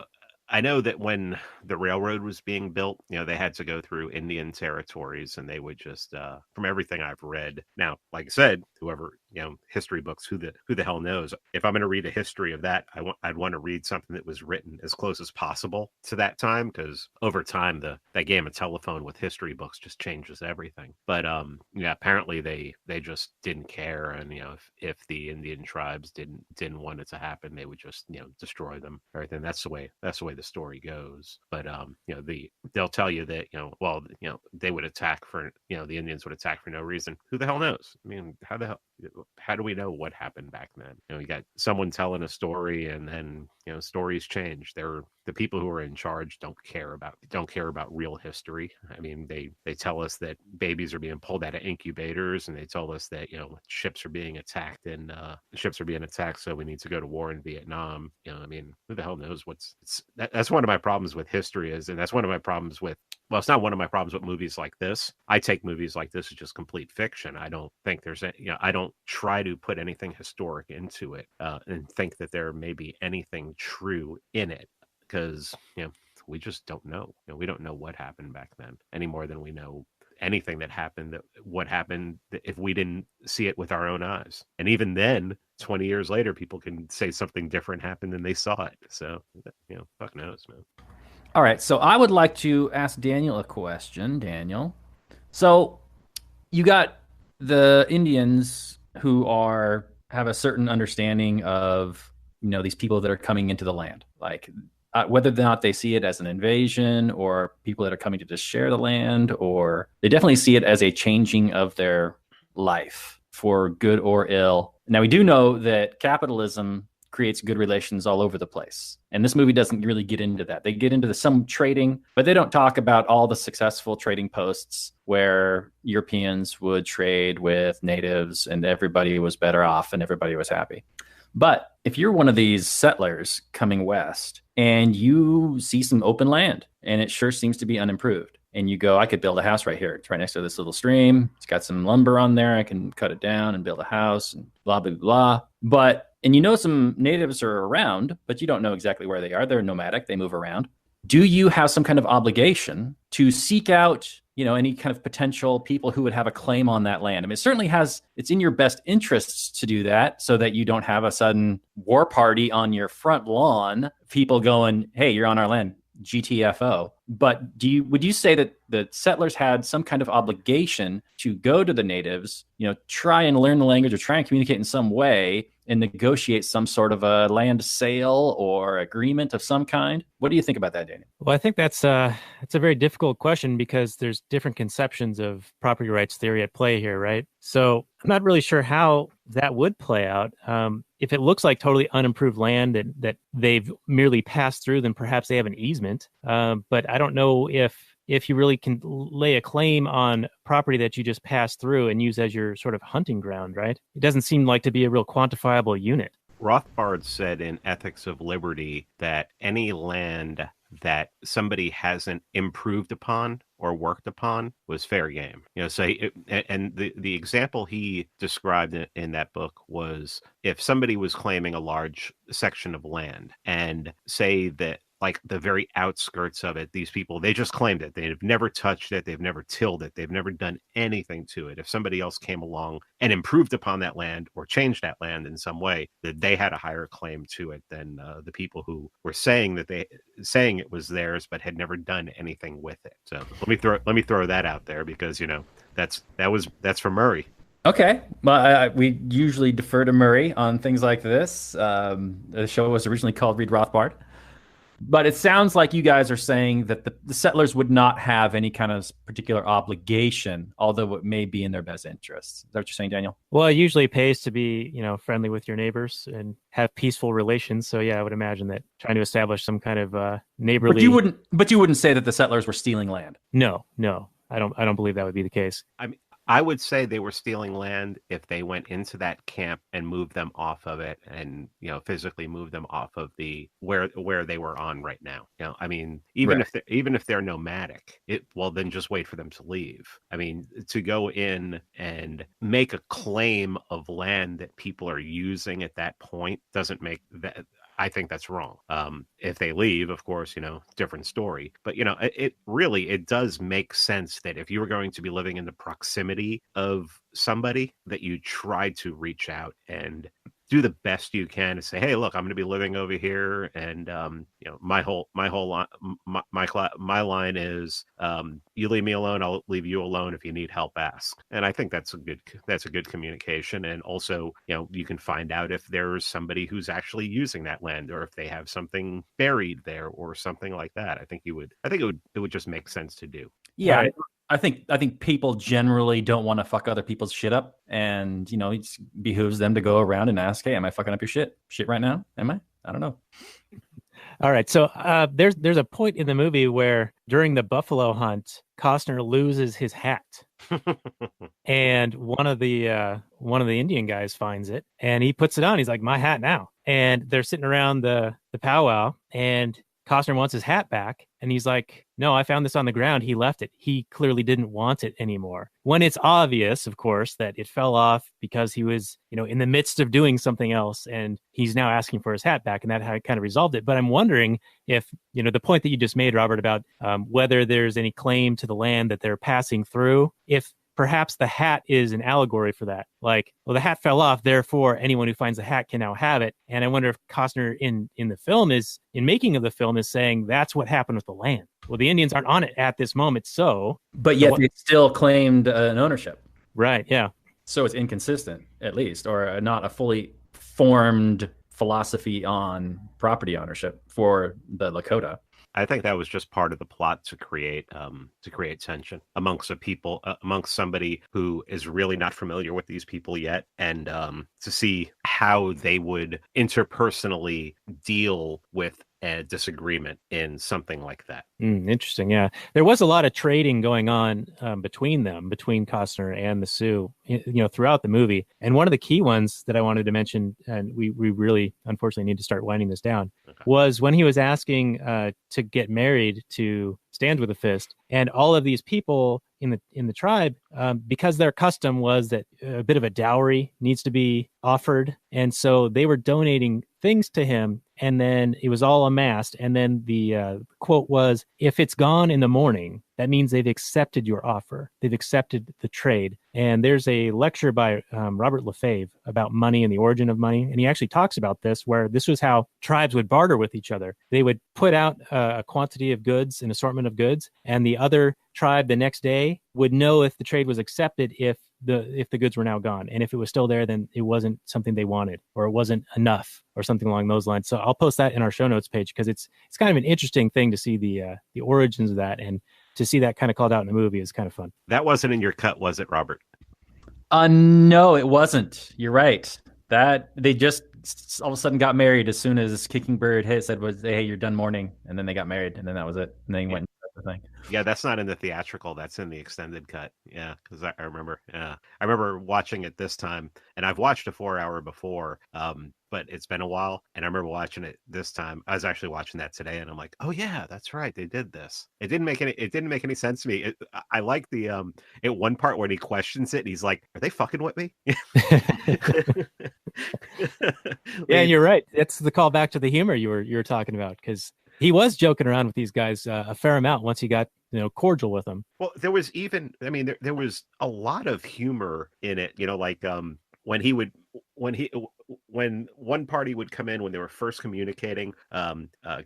that when the railroad was being built, they had to go through Indian territories, and they would just, from everything I've read. Now, like I said, whoever, history books, who the hell knows? If I'm going to read a history of that, I'd want to read something that was written as close as possible to that time, because over time, that game of telephone with history books just changes everything. But yeah, apparently they just didn't care, and if the Indian tribes didn't want it to happen, they would just destroy them. Everything. That's the way the story goes. But they'll tell you that they would attack for the Indians would attack for no reason. Who the hell knows? I mean, how do we know what happened back then? You got someone telling a story, and then stories change. The people who are in charge don't care about real history. I mean, they tell us that babies are being pulled out of incubators, and they tell us that ships are being attacked, so we need to go to war in Vietnam. I mean, who the hell knows that's one of my problems with history and that's one of my problems with, well, it's not one of my problems with movies like this. I take movies like this as just complete fiction. I don't think I don't try to put anything historic into it and think that there may be anything true in it, because we just don't know. We don't know what happened back then any more than we know anything that happened, what happened if we didn't see it with our own eyes. And even then, 20 years later, people can say something different happened than they saw it. So fuck knows, man. All right, so I would like to ask Daniel a question. Daniel, so you got the Indians who have a certain understanding of these people that are coming into the land, like whether or not they see it as an invasion or people that are coming to just share the land, or they definitely see it as a changing of their life for good or ill. Now, we do know that capitalism creates good relations all over the place. And this movie doesn't really get into that. They get into some trading, but they don't talk about all the successful trading posts where Europeans would trade with natives and everybody was better off and everybody was happy. But if you're one of these settlers coming west and you see some open land and it sure seems to be unimproved, and you go, I could build a house right here. It's right next to this little stream. It's got some lumber on there. I can cut it down and build a house and blah, blah, blah. And some natives are around, but you don't know exactly where they are. They're nomadic. They move around. Do you have some kind of obligation to seek out, any kind of potential people who would have a claim on that land? I mean, it's in your best interests to do that so that you don't have a sudden war party on your front lawn, people going, hey, you're on our land, GTFO. But would you say that the settlers had some kind of obligation to go to the natives, try and learn the language or try and communicate in some way and negotiate some sort of a land sale or agreement of some kind? What do you think about that, Daniel? Well, I think that's a very difficult question because there's different conceptions of property rights theory at play here, right? So I'm not really sure how that would play out. If it looks like totally unimproved land that they've merely passed through, then perhaps they have an easement. But I don't know if you really can lay a claim on property that you just passed through and use as your sort of hunting ground, right? It doesn't seem like to be a real quantifiable unit. Rothbard said in Ethics of Liberty that any land that somebody hasn't improved upon or worked upon was fair game. And the example he described in that book was if somebody was claiming a large section of land and say that like the very outskirts of it, these people, they just claimed it. They've never touched it. They've never tilled it. They've never done anything to it. If somebody else came along and improved upon that land or changed that land in some way, that they had a higher claim to it than the people who were saying it was theirs but had never done anything with it. So let me throw that out there because that's from Murray. Okay. Well, we usually defer to Murray on things like this. The show was originally called Read Rothbard. But it sounds like you guys are saying that the settlers would not have any kind of particular obligation, although it may be in their best interests. Is that what you're saying, Daniel? Well, it usually pays to be, friendly with your neighbors and have peaceful relations. So yeah, I would imagine that trying to establish some kind of neighborly. But you wouldn't say that the settlers were stealing land. No, I don't believe that would be the case. I would say they were stealing land if they went into that camp and moved them off of it and, physically moved them off of the where they were on right now. Even if they're nomadic, then just wait for them to leave. To go in and make a claim of land that people are using at that point doesn't make that. I think that's wrong. If they leave, of course, different story. But, it does make sense that if you were going to be living in the proximity of somebody, that you try to reach out and do the best you can to say, hey, look, I'm going to be living over here. And, my line is, you leave me alone, I'll leave you alone. If you need help, ask. And I think that's a good communication. And also, you can find out if there's somebody who's actually using that land or if they have something buried there or something like that. I think it would just make sense to do. Yeah. Right. I think people generally don't want to fuck other people's shit up, and it behooves them to go around and ask, "Hey, am I fucking up your shit right now? Am I? I don't know." All right, so there's a point in the movie where during the buffalo hunt, Costner loses his hat, and one of the Indian guys finds it, and he puts it on. He's like, "My hat now," and they're sitting around the powwow, and Costner wants his hat back, and he's like, "No, I found this on the ground. He left it. He clearly didn't want it anymore." When it's obvious, of course, that it fell off because he was, in the midst of doing something else, and he's now asking for his hat back, and that kind of resolved it. But I'm wondering if, the point that you just made, Robert, about whether there's any claim to the land that they're passing through, if perhaps the hat is an allegory for that. Like, well, the hat fell off, therefore anyone who finds the hat can now have it. And I wonder if Costner in the film is saying that's what happened with the land. Well, the Indians aren't on it at this moment, but yet they still claimed an ownership. Right, yeah. So it's inconsistent, at least, or not a fully formed philosophy on property ownership for the Lakota. I think that was just part of the plot to create tension amongst amongst somebody who is really not familiar with these people yet, and to see how they would interpersonally deal with a disagreement in something like that. Interesting. Yeah, there was a lot of trading going on between Costner and the Sioux, throughout the movie. And one of the key ones that I wanted to mention, and we really unfortunately need to start winding this down, was when he was asking to get married to Stand with a Fist, and all of these people in the tribe, because their custom was that a bit of a dowry needs to be offered, and so they were donating things to him, and then it was all amassed, and then the quote was, "If it's gone in the morning, that means they've accepted your offer. They've accepted the trade." And there's a lecture by Robert Lefebvre about money and the origin of money, and he actually talks about this, where this was how tribes would barter with each other. They would put out a quantity of goods, an assortment of goods, and the other tribe the next day would know if the trade was accepted if the goods were now gone, and if it was still there, then it wasn't something they wanted, or it wasn't enough, or something along those lines. So I'll post that in our show notes page, because it's kind of an interesting thing to see the origins of that, and to see that kind of called out in the movie is kind of fun. That wasn't in your cut, was it, Robert? No, it wasn't. You're right. That they just all of a sudden got married as soon as Kicking Bird hit. Said was, hey, you're done mourning, and then they got married, and then that was it. And then he went and did the thing. Yeah, that's not in the theatrical. That's in the extended cut. Yeah, because I remember. Yeah, I remember watching it this time, and I've watched a 4-hour before, but it's been a while. And I remember watching it this time. I was actually watching that today, and I'm like, oh yeah, that's right, they did this. It didn't make any sense to me. I like the at one part when he questions it, and he's like, are they fucking with me? Yeah, and you're right. That's the call back to the humor you were talking about, because he was joking around with these guys a fair amount once he got cordial with them. Well, there was even, I mean, there was a lot of humor in it. Like when one party would come in when they were first communicating,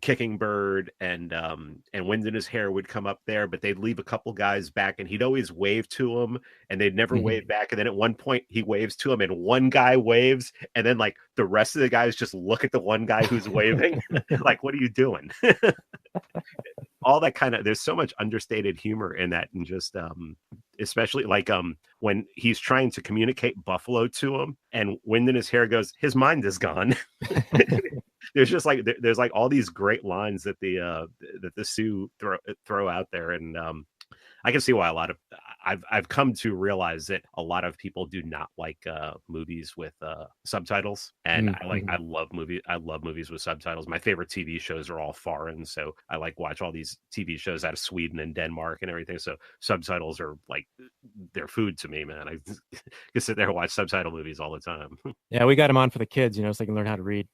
Kicking Bird and Wind in His Hair would come up there, but they'd leave a couple guys back, and he'd always wave to them, and they'd never wave back. And then at one point he waves to them, and one guy waves, and then like the rest of the guys just look at the one guy who's waving, like, what are you doing? All that kind of, there's so much understated humor in that, and just especially like when he's trying to communicate buffalo to him, and Wind in His Hair goes, his mind is gone. There's just like there's like all these great lines that the Sioux throw out there, and I can see why a lot of I've come to realize that a lot of people do not like movies with subtitles, and I love movies with subtitles. My favorite TV shows are all foreign, so I watch all these TV shows out of Sweden and Denmark and everything. So subtitles are like they're food to me, man. I can sit there and watch subtitle movies all the time. Yeah, we got them on for the kids, so they can learn how to read.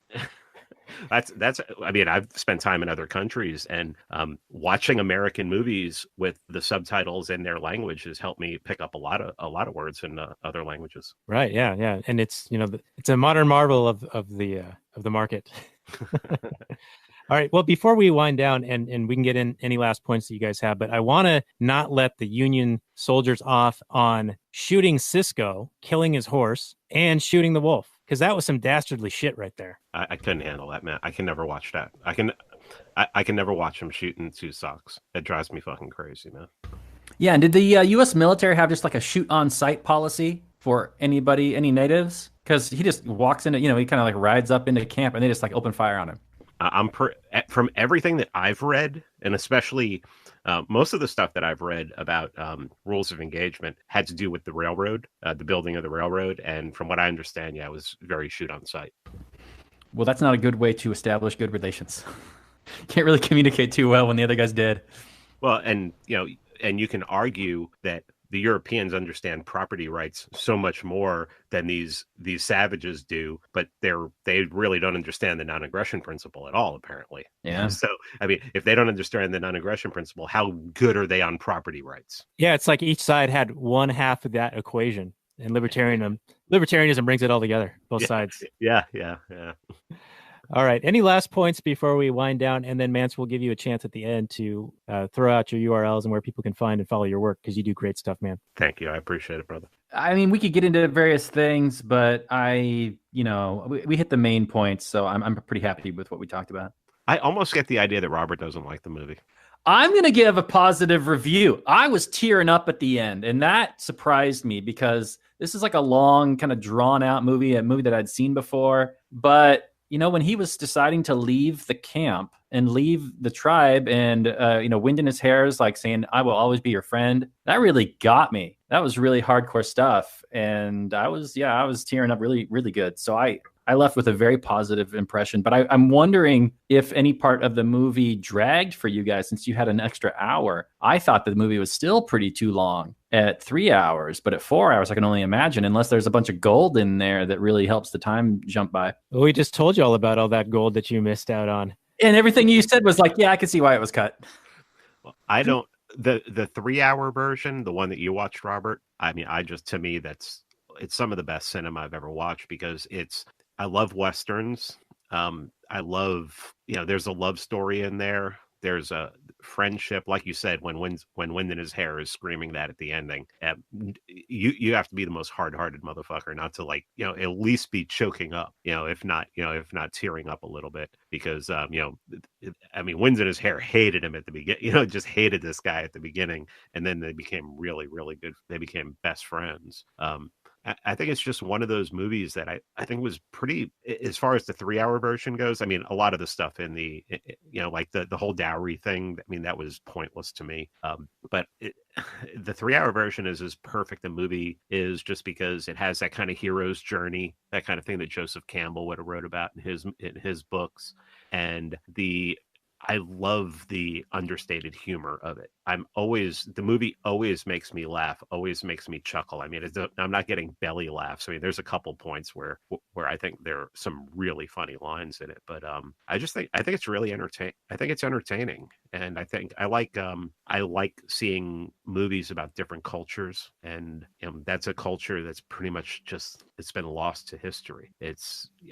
That's I mean, I've spent time in other countries, and watching American movies with the subtitles in their language has helped me pick up a lot of words in other languages. Right. Yeah. And it's it's a modern marvel of the market. All right. Well, before we wind down and we can get in any last points that you guys have, but I want to not let the Union soldiers off on shooting Cisco, killing his horse, and shooting the wolf, because that was some dastardly shit right there. I couldn't handle that, man. I can never watch that. I can never watch him shooting two socks. It drives me fucking crazy, man. Yeah, and did the U.S. military have just like a shoot on sight policy for any natives? Because he just walks into, he kind of like rides up into camp and they just like open fire on him. From everything that I've read, and especially most of the stuff that I've read about rules of engagement had to do with the railroad, the building of the railroad. And from what I understand, yeah, it was very shoot on sight. Well, that's not a good way to establish good relations. Can't really communicate too well when the other guy's dead. Well, and you can argue that the Europeans understand property rights so much more than these savages do, but they really don't understand the non-aggression principle at all, apparently. Yeah. So, I mean, if they don't understand the non-aggression principle, how good are they on property rights? Yeah, it's like each side had one half of that equation, and libertarianism brings it all together, both sides. Yeah. All right. Any last points before we wind down? And then Mance will give you a chance at the end to throw out your URLs and where people can find and follow your work, because you do great stuff, man. Thank you. I appreciate it, brother. I mean, we could get into various things, but we hit the main points, so I'm pretty happy with what we talked about. I almost get the idea that Robert doesn't like the movie. I'm going to give a positive review. I was tearing up at the end, and that surprised me because this is like a long, kind of drawn out movie, a movie that I'd seen before, but when he was deciding to leave the camp and leave the tribe and, Wind in His Hair is like saying, I will always be your friend. That really got me. That was really hardcore stuff. And I was tearing up really, really good. So I left with a very positive impression, but I'm wondering if any part of the movie dragged for you guys since you had an extra hour. I thought the movie was still pretty too long at 3 hours, but at 4 hours, I can only imagine, unless there's a bunch of gold in there that really helps the time jump by. Well, we just told you all about all that gold that you missed out on. And everything you said was like, yeah, I can see why it was cut. Well, I don't, the 3 hour version, the one that you watched, Robert, I mean, to me, it's some of the best cinema I've ever watched, because I love Westerns. I love, there's a love story in there. there's a friendship, like you said, when Wind in His Hair is screaming that at the ending. You have to be the most hard-hearted motherfucker not to, like, at least be choking up, if not tearing up a little bit, because I mean, Wind in His Hair hated him at the beginning, just hated this guy at the beginning, and then they became really, really good. They became best friends. I think it's just one of those movies that I think was pretty, as far as the 3-hour version goes. I mean, a lot of the stuff in the, like the whole dowry thing, I mean, that was pointless to me. But the 3-hour version is as perfect a movie is, just because it has that kind of hero's journey, that kind of thing that Joseph Campbell would have wrote about in his books. And I love the understated humor of it. The movie always makes me laugh, always makes me chuckle. I mean, I'm not getting belly laughs. I mean, there's a couple points where I think there are some really funny lines in it, but I think it's really entertaining. I think it's entertaining, and I think I like seeing movies about different cultures, and that's a culture that's pretty much it's been lost to history.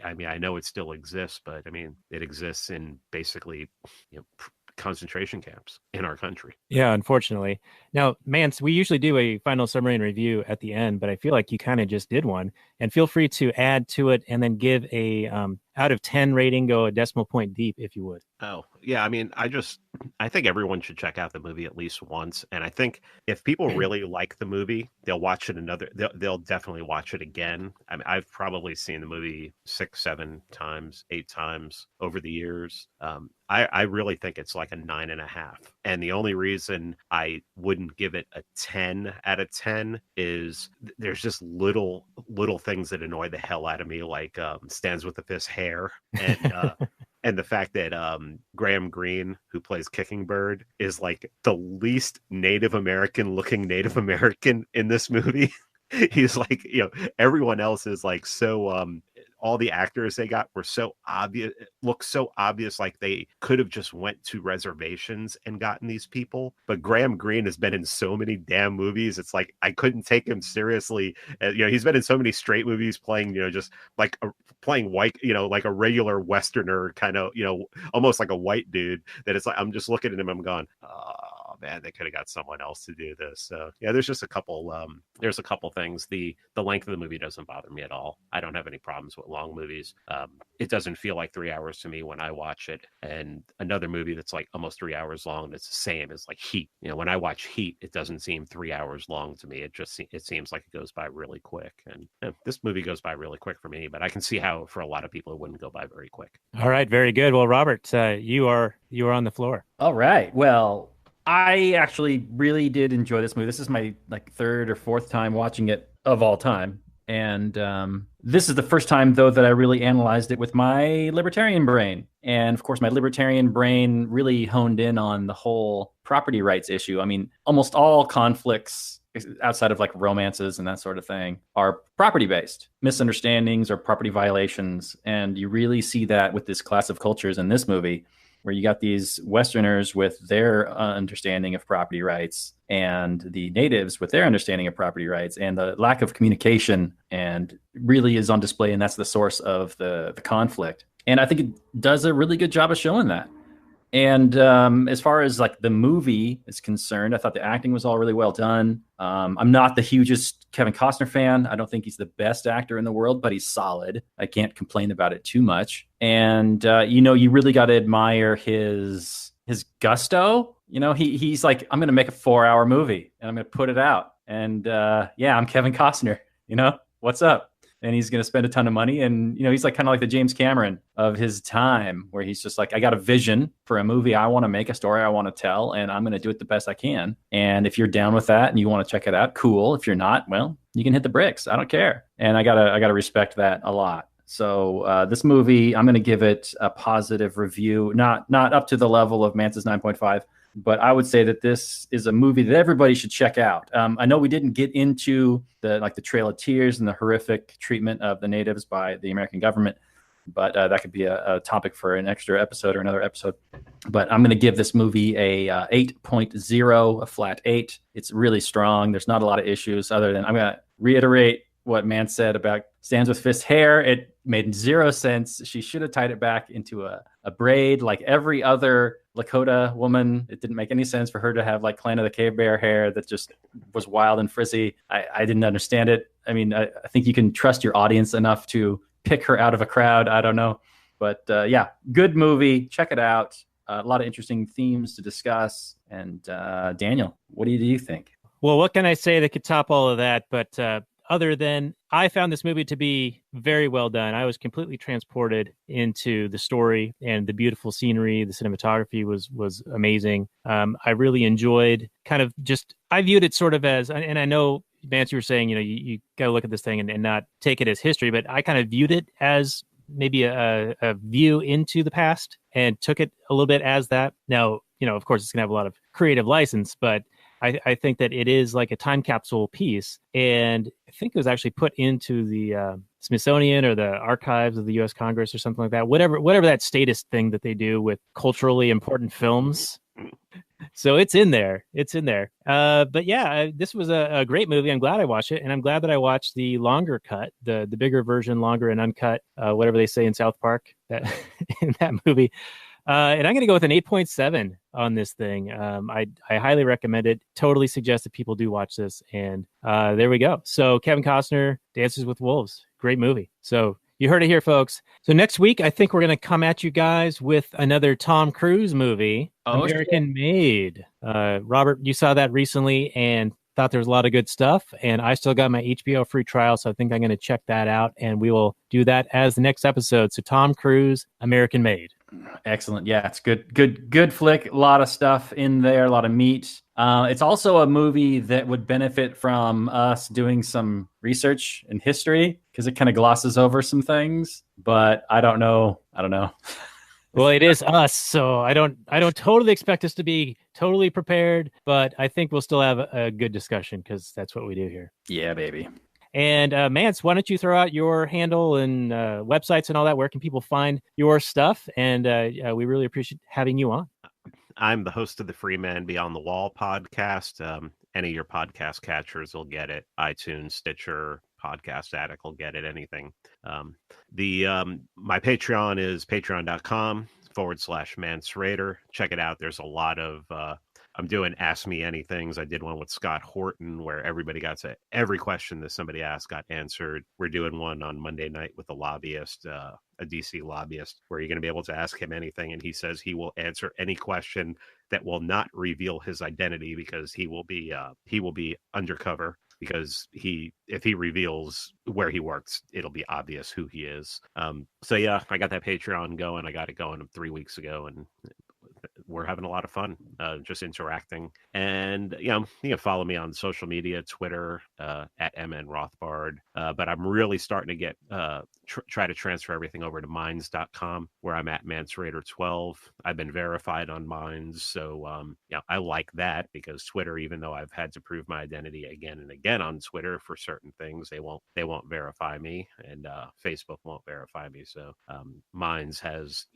I mean, I know it still exists, but I mean, it exists in basically concentration camps in our country. Yeah, unfortunately. Now, Mance, we usually do a final summary and review at the end, but I feel like you kind of just did one. And feel free to add to it and then give a out of 10 rating, go a decimal point deep if you would. Oh, yeah. I mean, I think everyone should check out the movie at least once. And I think if people really like the movie, they'll watch it they'll definitely watch it again. I mean, I've probably seen the movie 6, 7 times, 8 times over the years. I really think it's like a 9.5. And the only reason I wouldn't give it a 10 out of 10 is there's just little things that annoy the hell out of me, like Stands with the Fist hair, and and the fact that Graham Greene, who plays Kicking Bird, is like the least Native American looking Native American in this movie. He's like, everyone else is like so all the actors they got were so obvious, look so obvious, like they could have just went to reservations and gotten these people. But Graham Greene has been in so many damn movies, it's like I couldn't take him seriously. He's been in so many straight movies playing, just like playing white, like a regular Westerner kind of, almost like a white dude, that it's like I'm just looking at him, I'm going, oh man, they could have got someone else to do this. So yeah, there's just a couple things. The length of the movie doesn't bother me at all. I don't have any problems with long movies. It doesn't feel like 3 hours to me when I watch it. And another movie that's like almost 3 hours long that's the same is like Heat. When I watch Heat, it doesn't seem 3 hours long to me. It seems like it goes by really quick. And this movie goes by really quick for me, but I can see how for a lot of people it wouldn't go by very quick. All right, very good. Well, Robert, you are on the floor. All right. Well, I actually really did enjoy this movie. This is my third or fourth time watching it of all time. And this is the first time, though, that I really analyzed it with my libertarian brain. And of course, my libertarian brain really honed in on the whole property rights issue. I mean, almost all conflicts outside of like romances and that sort of thing are property based misunderstandings or property violations. And you really see that with this class of cultures in this movie, where you got these Westerners with their understanding of property rights and the natives with their understanding of property rights, and the lack of communication and really is on display. And that's the source of the conflict. And I think it does a really good job of showing that. And as far as like the movie is concerned, I thought the acting was all really well done. I'm not the hugest Kevin Costner fan. I don't think he's the best actor in the world, but he's solid. I can't complain about it too much. And, you really got to admire his gusto. He's like, I'm going to make a 4-hour movie and I'm going to put it out. And I'm Kevin Costner, what's up? And he's going to spend a ton of money. And, he's like kind of like the James Cameron of his time, where he's just like, I got a vision for a movie. I want to make a story I want to tell, and I'm going to do it the best I can. And if you're down with that and you want to check it out, cool. If you're not, well, you can hit the bricks. I don't care. And I gotta respect that a lot. So this movie, I'm going to give it a positive review, not up to the level of Mance's 9.5. But I would say that this is a movie that everybody should check out. I know we didn't get into the Trail of Tears and the horrific treatment of the natives by the American government, but that could be a topic for an extra episode or another episode. But I'm going to give this movie a 8.0, a flat 8. It's really strong. There's not a lot of issues other than I'm going to reiterate what Mance said about Stands with Fist hair. It made zero sense. She should have tied it back into a braid like every other Lakota woman. It didn't make any sense for her to have like Clan of the Cave Bear hair that just was wild and frizzy. I didn't understand it. I mean, I think you can trust your audience enough to pick her out of a crowd. I don't know. But yeah, good movie. Check it out. A lot of interesting themes to discuss. And Daniel, what do you think? Well, what can I say that could top all of that? But other than I found this movie to be very well done. I was completely transported into the story and the beautiful scenery. The cinematography was amazing. I really enjoyed I viewed it sort of as, and I know, Mance, you were saying, you got to look at this thing and not take it as history, but I kind of viewed it as maybe a view into the past and took it a little bit as that. Now, of course, it's going to have a lot of creative license, but I think that it is like a time capsule piece. And I think it was actually put into the Smithsonian or the archives of the U.S. Congress or something like that, whatever that status thing that they do with culturally important films. So it's in there. But yeah, this was a great movie. I'm glad I watched it. And I'm glad that I watched the longer cut, the bigger version, longer and uncut, whatever they say in South Park that in that movie. And I'm going to go with an 8.7 on this thing. I highly recommend it. Totally suggest that people do watch this. And there we go. So Kevin Costner, Dances with Wolves. Great movie. So you heard it here, folks. So next week, I think we're going to come at you guys with another Tom Cruise movie, American Made. Robert, you saw that recently and thought there was a lot of good stuff. And I still got my HBO free trial, so I think I'm going to check that out. And we will do that as the next episode. So Tom Cruise, American Made. Excellent. Yeah, it's good flick. A lot of stuff in there, a lot of meat. It's also a movie that would benefit from us doing some research in history because it kind of glosses over some things. But I don't know. Well, it is us, so I don't totally expect us to be totally prepared, but I think we'll still have a good discussion because that's what we do here. Yeah, baby. And Mance, why don't you throw out your handle and websites and all that? Where can people find your stuff? And we really appreciate having you on. I'm the host of the Free Man Beyond the Wall podcast. Any of your podcast catchers will get it. iTunes, Stitcher, Podcast Addict will get it. Anything. My Patreon is patreon.com/Mance Rayder. Check it out. There's a lot of I'm doing Ask Me Anythings. I did one with Scott Horton where everybody got to every question that somebody asked got answered. We're doing one on Monday night with a lobbyist, a DC lobbyist, where you're going to be able to ask him anything. And he says he will answer any question that will not reveal his identity because he will be undercover. Because if he reveals where he works, it'll be obvious who he is. So yeah, I got that Patreon going. I got it going 3 weeks ago, and we're having a lot of fun just interacting. And you can follow me on social media, Twitter at MN Rothbard. But I'm really starting to get try to transfer everything over to Minds.com, where I'm at Mance Rayder 12. I've been verified on Minds, so I like that because Twitter, even though I've had to prove my identity again and again on Twitter for certain things, they won't verify me, and Facebook won't verify me. So Minds has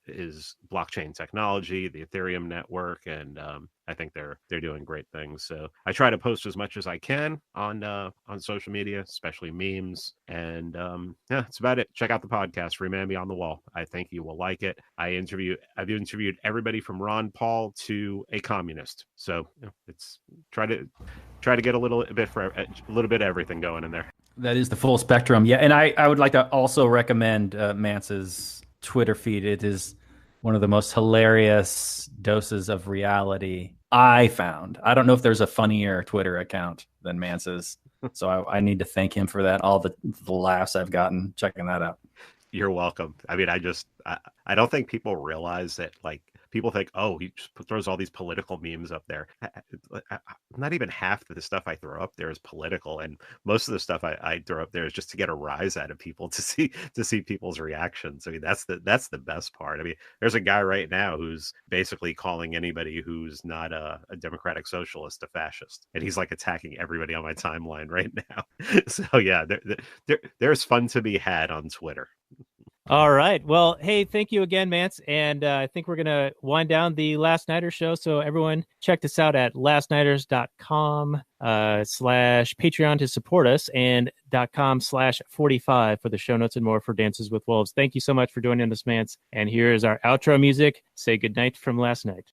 is blockchain technology, the Ethereum network, and I think they're doing great things. So I try to post as much as I can on social media, especially memes. And that's about it. Check out the podcast, Free Man Beyond the Wall. I think you will like it. I've interviewed everybody from Ron Paul to a communist. So it's try to get a little bit of everything going in there. That is the full spectrum. Yeah, and I would like to also recommend Mance's Twitter feed. It is one of the most hilarious doses of reality I found. I don't know if there's a funnier Twitter account than Mance's, so I need to thank him for that. All the laughs I've gotten checking that out. You're welcome. I mean, I don't think people realize that, like, people think, oh, he just throws all these political memes up there. Not even half of the stuff I throw up there is political, and most of the stuff I throw up there is just to get a rise out of people, to see people's reactions. I mean, that's the best part. I mean, there's a guy right now who's basically calling anybody who's not a democratic socialist a fascist, and he's like attacking everybody on my timeline right now. So yeah, there's fun to be had on Twitter. All right. Well, hey, thank you again, Mance. And I think we're going to wind down the Last Nighters show. So everyone check us out at lastnighters.com slash Patreon to support us, and .com slash 45 for the show notes and more for Dances with Wolves. Thank you so much for joining us, Mance. And here is our outro music. Say goodnight from last night.